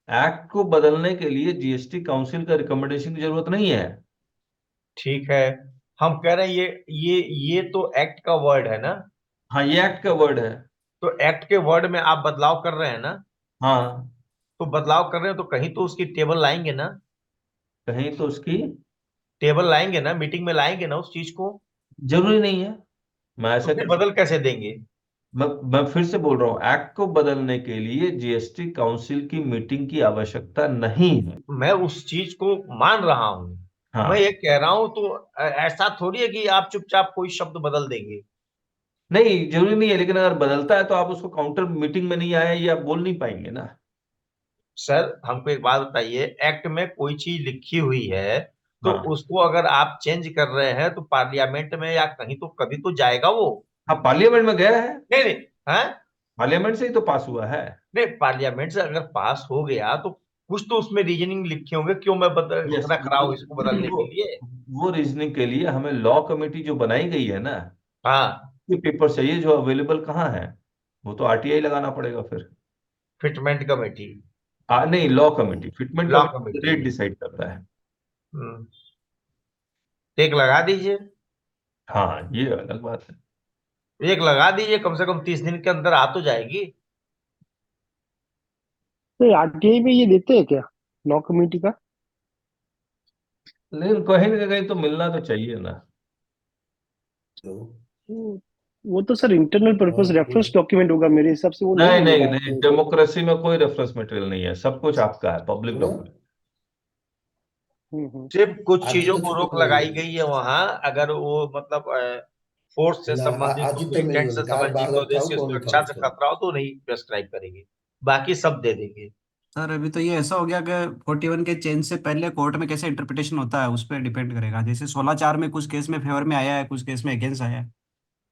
एक्ट को बदलने के लिए जीएसटी काउंसिल का रिकमेंडेशन की जरूरत नहीं है। ठीक है, हम कह रहे हैं ये तो एक्ट का वर्ड है ना। हाँ, ये एक्ट का वर्ड है। तो एक्ट के वर्ड में आप बदलाव कर रहे हैं ना। हाँ, तो बदलाव कर रहे हैं तो कहीं तो उसकी टेबल लाएंगे ना। कहीं तो उसकी टेबल लाएंगे ना, मीटिंग में लाएंगे ना उस चीज को। जरूरी नहीं है। मैं तो ऐसा फिर कर बदल कैसे देंगे? मैं फिर से बोल रहा हूँ, एक्ट को बदलने के लिए जीएसटी काउंसिल की मीटिंग की आवश्यकता नहीं है। मैं उस चीज को मान रहा हूँ। हाँ, मैं ये कह रहा हूँ तो ऐसा थोड़ी है कि आप चुपचाप कोई शब्द बदल देंगे। नहीं जरूरी नहीं है, लेकिन अगर बदलता है तो आप उसको काउंटर मीटिंग में नहीं आए ये आप बोल नहीं पाएंगे ना। सर हमको एक बात बताइए, एक्ट में कोई चीज लिखी हुई है तो हाँ, उसको अगर आप चेंज कर रहे हैं तो पार्लियामेंट में या कहीं तो कभी तो जाएगा वो। हाँ, पार्लियामेंट में गया है। नहीं नहीं, हाँ पार्लियामेंट से ही तो पास हुआ है। नहीं, पार्लियामेंट से अगर पास हो गया तो कुछ तो उसमें रीजनिंग लिखे होंगे, क्यों मैं यस, रख रहा हूँ इसको बदलने वो के लिए। वो रीजनिंग के लिए हमें लॉ कमेटी जो बनाई गई है ना, हाँ, ये पेपर चाहिए जो अवेलेबल कहाँ है। वो तो आरटीआई लगाना पड़ेगा फिर। फिटमेंट कमेटी, नहीं, law committee, fitment law committee committee. Rate decide करता है। एक लगा दीजिए, हाँ, ये अलग बात है। एक लगा दीजिए, कम से कम 30 दिन के अंदर आ तो जाएगी। तो आरटीआई में ये देते हैं क्या लॉ कमेटी का? लेकिन कहीं ना कहीं तो मिलना तो चाहिए ना। वो तो sir internal purpose reference document होगा मेरे हिसाब से, वो नहीं नहीं नहीं मिलेगा नहीं, आरटीआई को। डेमोक्रेसी में कोई रेफरेंस मटेरियल नहीं है, सब कुछ आपका है, पब्लिक डॉक्यूमेंट। सिर्फ कुछ चीजों आदित्य को से रोक तो लगाई गई है वहां, अगर वो मतलब फोर्स से संबंधित हो, आदित्य इंटेंट से में कार संबंधित हो, बहादुर था देश वो की कौन था सुरक्षा से उसका? खतरा हो तो नहीं प्रेस्क्राइब करेंगे, बाकी सब दे देंगे। सर अभी तो ये ऐसा हो गया कि 41 के चेंज से पहले कोर्ट में कैसे इंटरप्रिटेशन होता है उस पर डिपेंड करेगा। जैसे 16(4) में कुछ केस में फेवर में आया है, कुछ केस में अगेंस्ट आया है।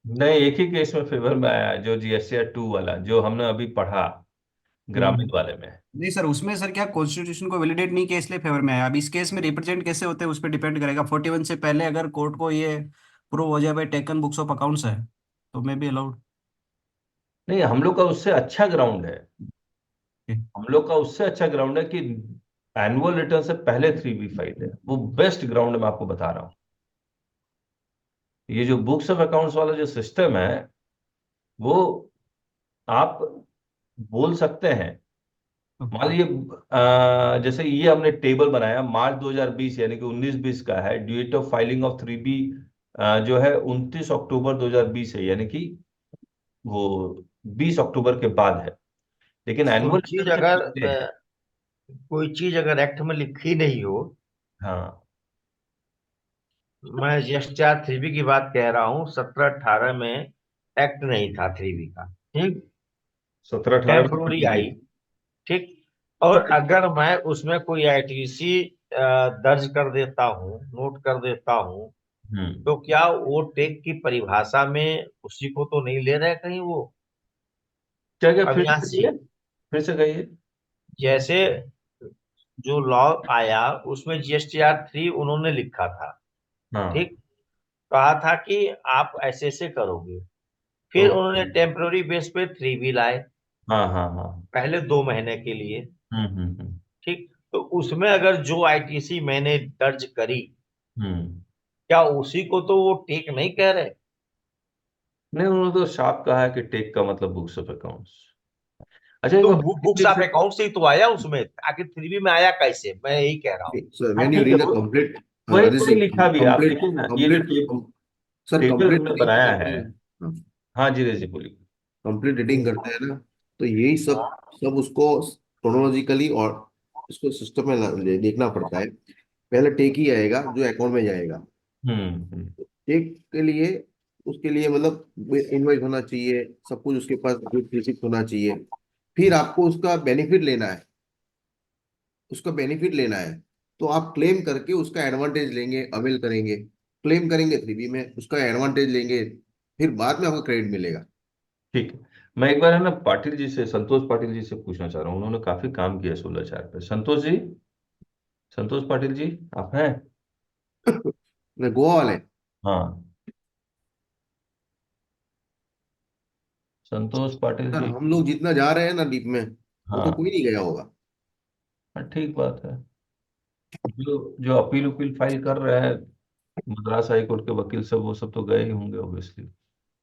नहीं, एक ही केस में फेवर में आया है, जो जीएसटीआर 2 वाला जो हमने अभी पढ़ा, ग्रामीण वाले में। नहीं सर, उसमें सर क्या कॉन्स्टिट्यूशन को वैलिडेट नहीं किया इसलिए फेवर में आया। अब इस केस में रिप्रेजेंट कैसे होते हैं उस पर डिपेंड करेगा। 41 से पहले अगर कोर्ट को ये प्रूव हो जाए भाई टेकन बुक्स ऑफ अकाउंट्स है तो मे बी अलाउड। नहीं, हम लोग का उससे अच्छा ग्राउंड है। हम लोग का उससे अच्छा ग्राउंड है कि एनुअल रिटर्न से पहले 3B फाइल है, वो बेस्ट ग्राउंड मैं आपको बता रहा हूँ। ये जो बुक्स ऑफ अकाउंट्स वाला जो सिस्टम है वो आप बोल सकते हैं, मान लीजिए जैसे ये हमने टेबल बनाया मार्च 2020 यानी कि 19-20 का है, duet of filing of 3B जो है 29 अक्टूबर 2020 है, यानी कि वो 20 अक्टूबर के बाद है। लेकिन कोई एनुअल चीज रिटर्न से अगर पहले है। कोई चीज अगर एक्ट में लिखी नहीं हो, हाँ, मैं जीएसटीआर 3B की बात कह रहा हूँ, 17-18 में एक्ट नहीं था 3B का, ठीक, 17-18 में टेम्पोररी नहीं आई, थी। ठीक। और अगर मैं उसमें कोई आईटीसी दर्ज कर देता हूँ, नोट कर देता हूँ, तो क्या वो टेक की परिभाषा में उसी को तो नहीं ले रहे कहीं वो क्या क्या फिर से अविनाशी? कहिए, फिर से कहिए। जैसे जो लॉ आया उसमें GSTR 3 उन्होंने लिखा था, हाँ ठीक, कहा था कि आप ऐसे ऐसे करोगे, फिर उन्होंने टेम्पररी बेस पे 3B लाए हाँ हाँ हाँ। पहले 2 महीने के लिए, हम्म। ठीक। तो उसमें अगर जो आईटीसी मैंने दर्ज करी, हम्म। क्या उसी को तो वो टेक नहीं कह रहे? नहीं, उन्होंने तो साफ कहा है कि टेक का मतलब बुक्स ऑफ अकाउंट्स। अच्छा, एक तो बार बुक्स ऑफ अकाउंट से ही तो आया उसमें, आखिर 3B में आया कैसे, मैं यही कह रहा हूँ। सर हाँ व्हेन यू ठीक है, रीड द कंप्लीट वही राजेश वही जी, लिखा भी है, आप कंप्लीट देखिए ना, ये जो कंप्लीट सर टेबल कंप्लीट हमने रीडिंग बनाया करते है। हैं, हाँ जी रजी बोलिए। कंप्लीट रीडिंग करते हैं ना, तो यही सब सब उसको क्रोनोलॉजिकली और इसको सिस्टम में देखना पड़ता है। पहले टेक ही आएगा जो अकाउंट में जाएगा। टेक के लिए उसके लिए मतलब इनवॉइस होना चाहिए, सब कुछ उसके पास रिसिप्ट होना चाहिए। फिर आपको उसका बेनिफिट लेना है, उसका बेनिफिट लेना है, तो आप क्लेम करके उसका एडवांटेज लेंगे, अवेल करेंगे, क्लेम करेंगे 3B में, उसका एडवांटेज लेंगे, फिर बाद में आपको क्रेडिट मिलेगा। ठीक है, मैं एक बार है ना पाटिल जी से, संतोष पाटिल जी से पूछना चाह रहा हूँ, उन्होंने काफी काम किया 16/4 पे। संतोष जी, संतोष पाटिल जी, आप हैं? गोवा वाले? हाँ, संतोष पाटिल सर जी। हम लोग जितना जा रहे हैं ना डीप में, वो तो हाँ कोई नहीं गया होगा। हाँ, ठीक बात है। जो जो अपील उपिल फाइल कर रहे हैं मद्रास हाई कोर्ट के वकील सब, वो सब तो गए ही होंगे ऑब्वियसली।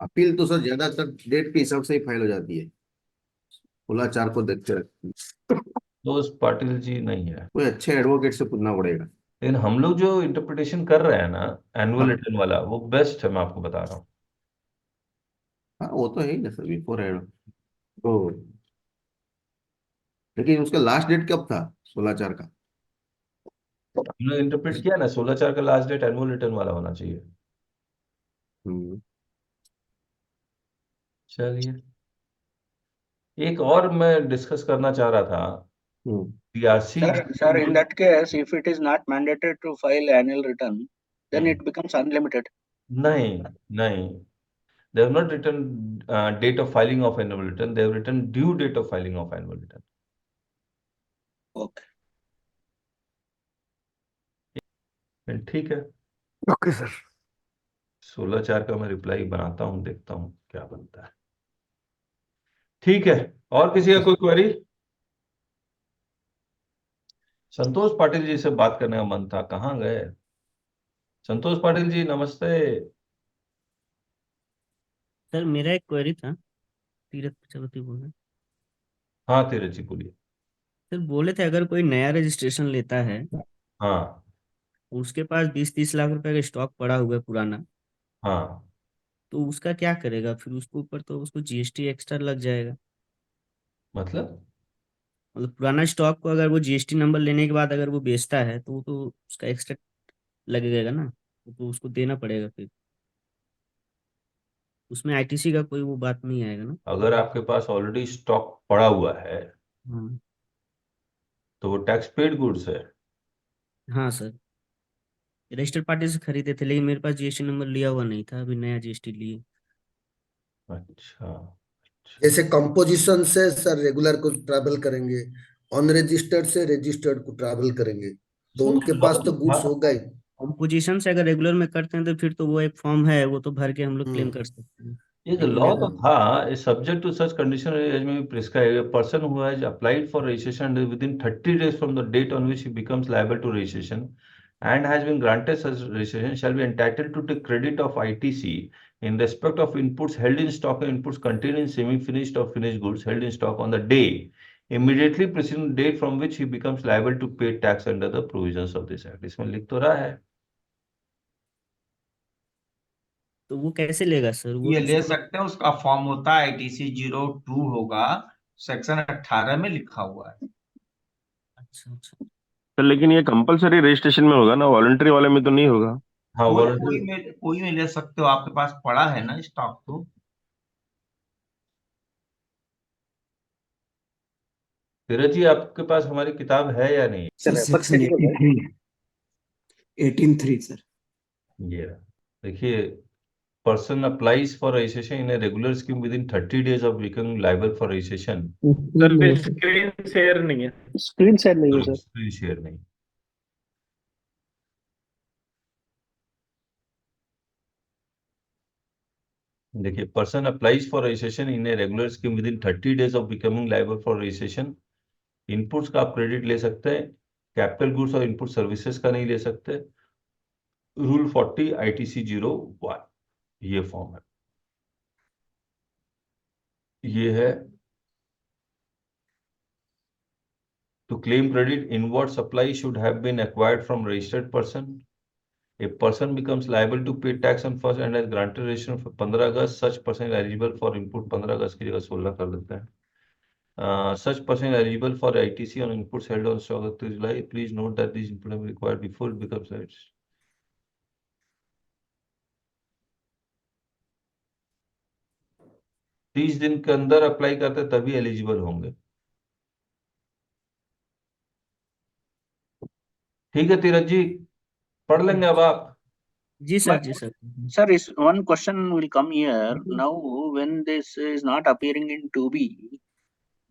अपील तो सर ज्यादातर डेट के हिसाब से ही फाइल हो जाती है, 16/4 को देखते रखते हैं। संतोष पाटिल जी नहीं है। कोई अच्छे एडवोकेट से पूछना पड़ेगा। लेकिन हम लोग जो इंटरप्रिटेशन कर रहे हैं ना एनुअल हाँ रिटर्न वाला, वो बेस्ट है, मैं आपको बता रहा हूँ। हाँ, वो तो है ही ना सर, बिफोर एड। तो लेकिन उसका लास्ट डेट कब था 16/4 का? हमने इंटरप्रेट किया ना, 16/4 का लास्ट डेट एनुअल रिटर्न वाला होना चाहिए। हम्म। चलिए, एक और मैं डिस्कस करना चाह रहा था, CRC Sir, in that case, if it is not mandated to file annual return, then it becomes unlimited. नहीं नहीं, they have not written date of filing of annual return, they have written due date of filing of annual return. Okay. ठीक है, Okay, sir. 16/4 का मैं रिप्लाई बनाता हूँ, देखता हूँ क्या बनता है। ठीक है, और किसी का कोई क्वेरी? संतोष पाटिल जी से बात करने का मन था, कहाँ गए? संतोष पाटिल जी नमस्ते। सर मेरा एक क्वेरी था, तीरथ प्रजापति बोल रहे हैं। हाँ तीरथ जी बोलिए। सर बोले थे अगर कोई नया रजिस्ट्रेशन लेता है, हाँ उसके पास 20-30 लाख रुपए का स्टॉक पड़ा हुआ है पुराना, हाँ, तो उसका क्या करेगा फिर? उसके ऊपर तो उसको जीएसटी एक्स्ट्रा लग जाएगा। मतलब मतलब पुराना स्टॉक को अगर वो जीएसटी नंबर लेने के बाद अगर वो बेचता है तो वो तो उसका एक्स्ट्रा लगेगा ना, तो उसको देना पड़ेगा फिर। उसमें आईटीसी का कोई वो बात नहीं आएगा ना? अगर आपके पास ऑलरेडी स्टॉक पड़ा हुआ है हाँ तो वो टैक्स पेड गुड्स है। हाँ सर, रजिस्टर्ड पार्टी से खरीदे थे, लेकिन मेरे पास जीएसटी नंबर लिया हुआ नहीं था, अभी नया जीएसटी लिए। अच्छा, जैसे कंपोजिशन से सर रेगुलर को ट्रैवल करेंगे, अनरजिस्टर्ड से रजिस्टर्ड को ट्रैवल करेंगे, तो उनके पास तो गुड्स होगा ही। कंपोजिशन से अगर रेगुलर में करते हैं तो फिर तो वो एक फॉर्म है, वो तो भर के हम लोग क्लेम कर सकते हैं। एक लेकिन लॉ तो अगर था, is subject to such condition as may be prescribed. A person who has applied for registration within 30 days from the date on which he becomes liable to registration and has been granted such registration shall be entitled to take credit of ITC in respect of inputs held in stock and inputs containing semi-finished or finished goods held in stock on the day immediately preceding the date from which he becomes liable to pay tax under the provisions of this act. इसमें लिख तो रहा है। तो वो कैसे लेगा सर? वो ये तो ले उसको सकते हैं, उसका फॉर्म होता है ITC 02 होगा, सेक्शन 18 में लिखा हुआ है। अच्छा अच्छा, सर लेकिन ये कंपलसरी रजिस्ट्रेशन में होगा ना, वॉलंटरी वाले में तो नहीं होगा? हाँ कोई में ले सकते हो, आपके पास पड़ा है ना स्टॉक तो। धीरज जी, आपके पास हमारी किताब है या नहीं? Sir section 18(3) sir. ये रहा। देखिए, person applies for registration in a regular scheme within 30 days of becoming liable for registration. Sir पे स्क्रीन शेयर नहीं है। स्क्रीन शेयर नहीं है सर। स्क्रीन शेयर नहीं। देखिए, person applies for registration in a regular scheme within 30 days of becoming liable for registration. Inputs का आप क्रेडिट ले सकते हैं, कैपिटल गुड्स और इनपुट सर्विसेज का नहीं ले सकते। रूल 40 ITC 01 ये फॉर्म है। ये है to claim credit, inward supply should have been acquired from registered person. A person becomes liable to pay tax on first and has granted registration for 15 August, such person is eligible for input 15 अगस्त की जगह 16 कर देते हैं। Such person is eligible for ITC on inputs held on stock up to July. Please note that these inputs are required before it becomes such. 30 दिन के अंदर अप्लाई करते तभी एलिजिबल होंगे। ठीक है धीरज जी, पढ़ लेंगे अब आप। जी सर, जी sir. Sir, is one question will come here. Now, when this is not appearing in 2B,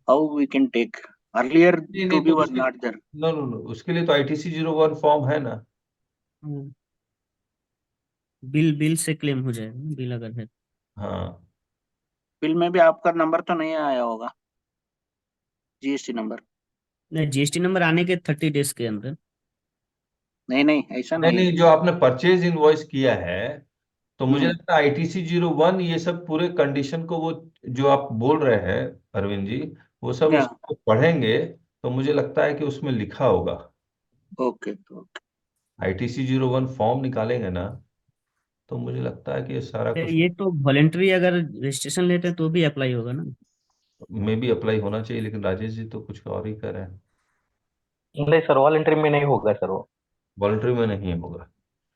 how we can take? Earlier, नहीं 2B तो was उसके not there. नो उसके लिए तो ITC 01 फॉर्म है ना। बिल से क्लेम हो जाएगा ना, बिल अगर है। हाँ, बिल में भी आपका नंबर तो नहीं आया होगा, जीएसटी नंबर। नहीं, जीएसटी नंबर आने के 30 डेज के अंदर। नहीं ऐसा नहीं। नहीं जो आपने परचेज इनवॉइस किया है तो मुझे लगता है ITC 01 ये सब पूरे कंडीशन को, वो जो आप बोल रहे हैं अरविंद जी, वो सब Yeah. उसको पढ़ेंगे तो मुझे लगता है कि उसमें लिखा होगा। ओके। ITC 01 फॉर्म निकालेंगे ना तो मुझे लगता है कि ये सारा कुछ ये तो वॉलेंट्री अगर रजिस्ट्रेशन लेते हैं तो भी अप्लाई होगा ना। में भी अप्लाई होना चाहिए, लेकिन राजेश जी तो कुछ और ही कर रहे हैं। नहीं सर, वॉलंटरी में नहीं होगा सर वो। वॉलंटरी में नहीं होगा।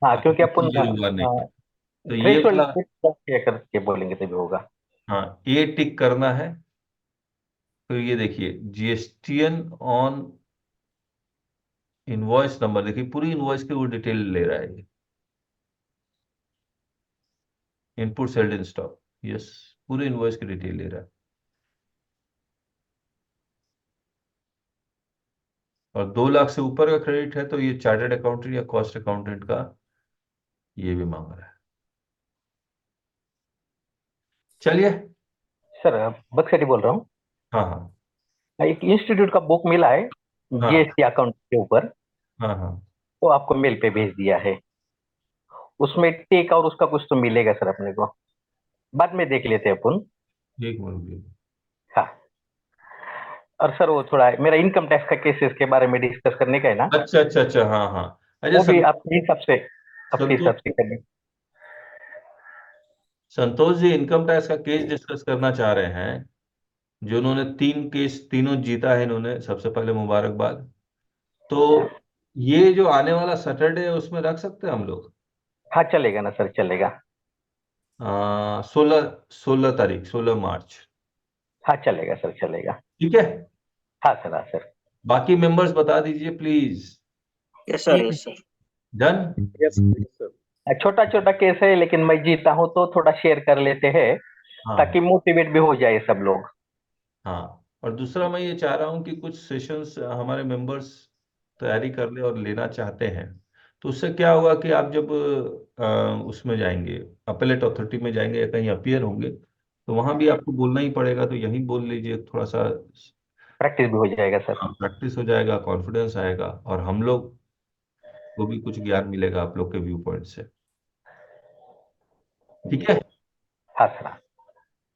हाँ, क्योंकि अपन नहीं तो ये थ्रेशोल्ड वाला करके बोलेंगे तभी होगा। हाँ, ये टिक करना है। तो ये देखिए, GSTN ऑन इनवॉइस नंबर, देखिए पूरी इनवॉइस की वो डिटेल ले रहा है। Input sailed in stock, yes, पूरे इनवॉइस की डिटेल ले रहा है। और 2 लाख से ऊपर का क्रेडिट है तो ये चार्टर्ड अकाउंटेंट या कॉस्ट अकाउंटेंट का ये भी मांग रहा है। चलिए सर, बक्सेटी बोल रहा हूँ। हाँ, एक इंस्टीट्यूट का बुक मिला है जीएसटी अकाउंट के ऊपर, हाँ, वो आपको मेल पे भेज दिया है। उसमें टेक और उसका कुछ तो मिलेगा सर अपने को, बाद में देख लेते हैं अपन। एक मिनट। हाँ, और सर वो थोड़ा मेरा इनकम टैक्स का केसेस के बारे में डिस्कस करने का है ना। अच्छा, हाँ। वो भी अपने हिसाब से करने। संतोष जी इनकम टैक्स का केस डिस्कस करना चाह रहे हैं, जो उन्होंने 3 केस तीनों जीता है इन्होंने, सबसे पहले मुबारकबाद। तो ये जो आने वाला सैटरडे है उसमें रख सकते हैं हम लोग? हाँ चलेगा ना सर, चलेगा। 16 तारीख 16 मार्च। हाँ चलेगा सर, चलेगा। ठीक है। हाँ सर। बाकी मेंबर्स बता दीजिए प्लीज। Yes sir. डन। छोटा केस है, लेकिन मैं जीता हूँ तो थोड़ा शेयर कर लेते हैं। हाँ। ताकि मोटिवेट भी हो जाए सब लोग। हाँ, और दूसरा मैं ये चाह रहा हूँ कि कुछ सेशंस हमारे मेंबर्स तैयारी कर ले और लेना चाहते हैं, तो उससे क्या होगा कि आप जब उसमें जाएंगे, अपीलेट अथॉरिटी में जाएंगे या कहीं अपीयर होंगे, तो वहां भी आपको बोलना ही पड़ेगा, तो यहीं बोल लीजिए, थोड़ा सा प्रैक्टिस भी हो जाएगा सर। प्रैक्टिस हो जाएगा, कॉन्फिडेंस आएगा, और हम लोग को भी कुछ ज्ञान मिलेगा आप लोग के व्यू पॉइंट से। ठीक है। हाँ सर।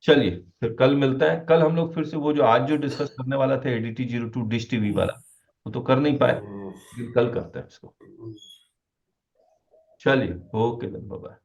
चलिए फिर कल मिलते हैं। कल हम लोग फिर से वो जो आज जो डिस्कस करने वाला थे ADT 02 डिश टीवी वाला, वो तो कर नहीं पाए, लेकिन कल करते हैं इसको। चलिए, ओके, बाय बाय।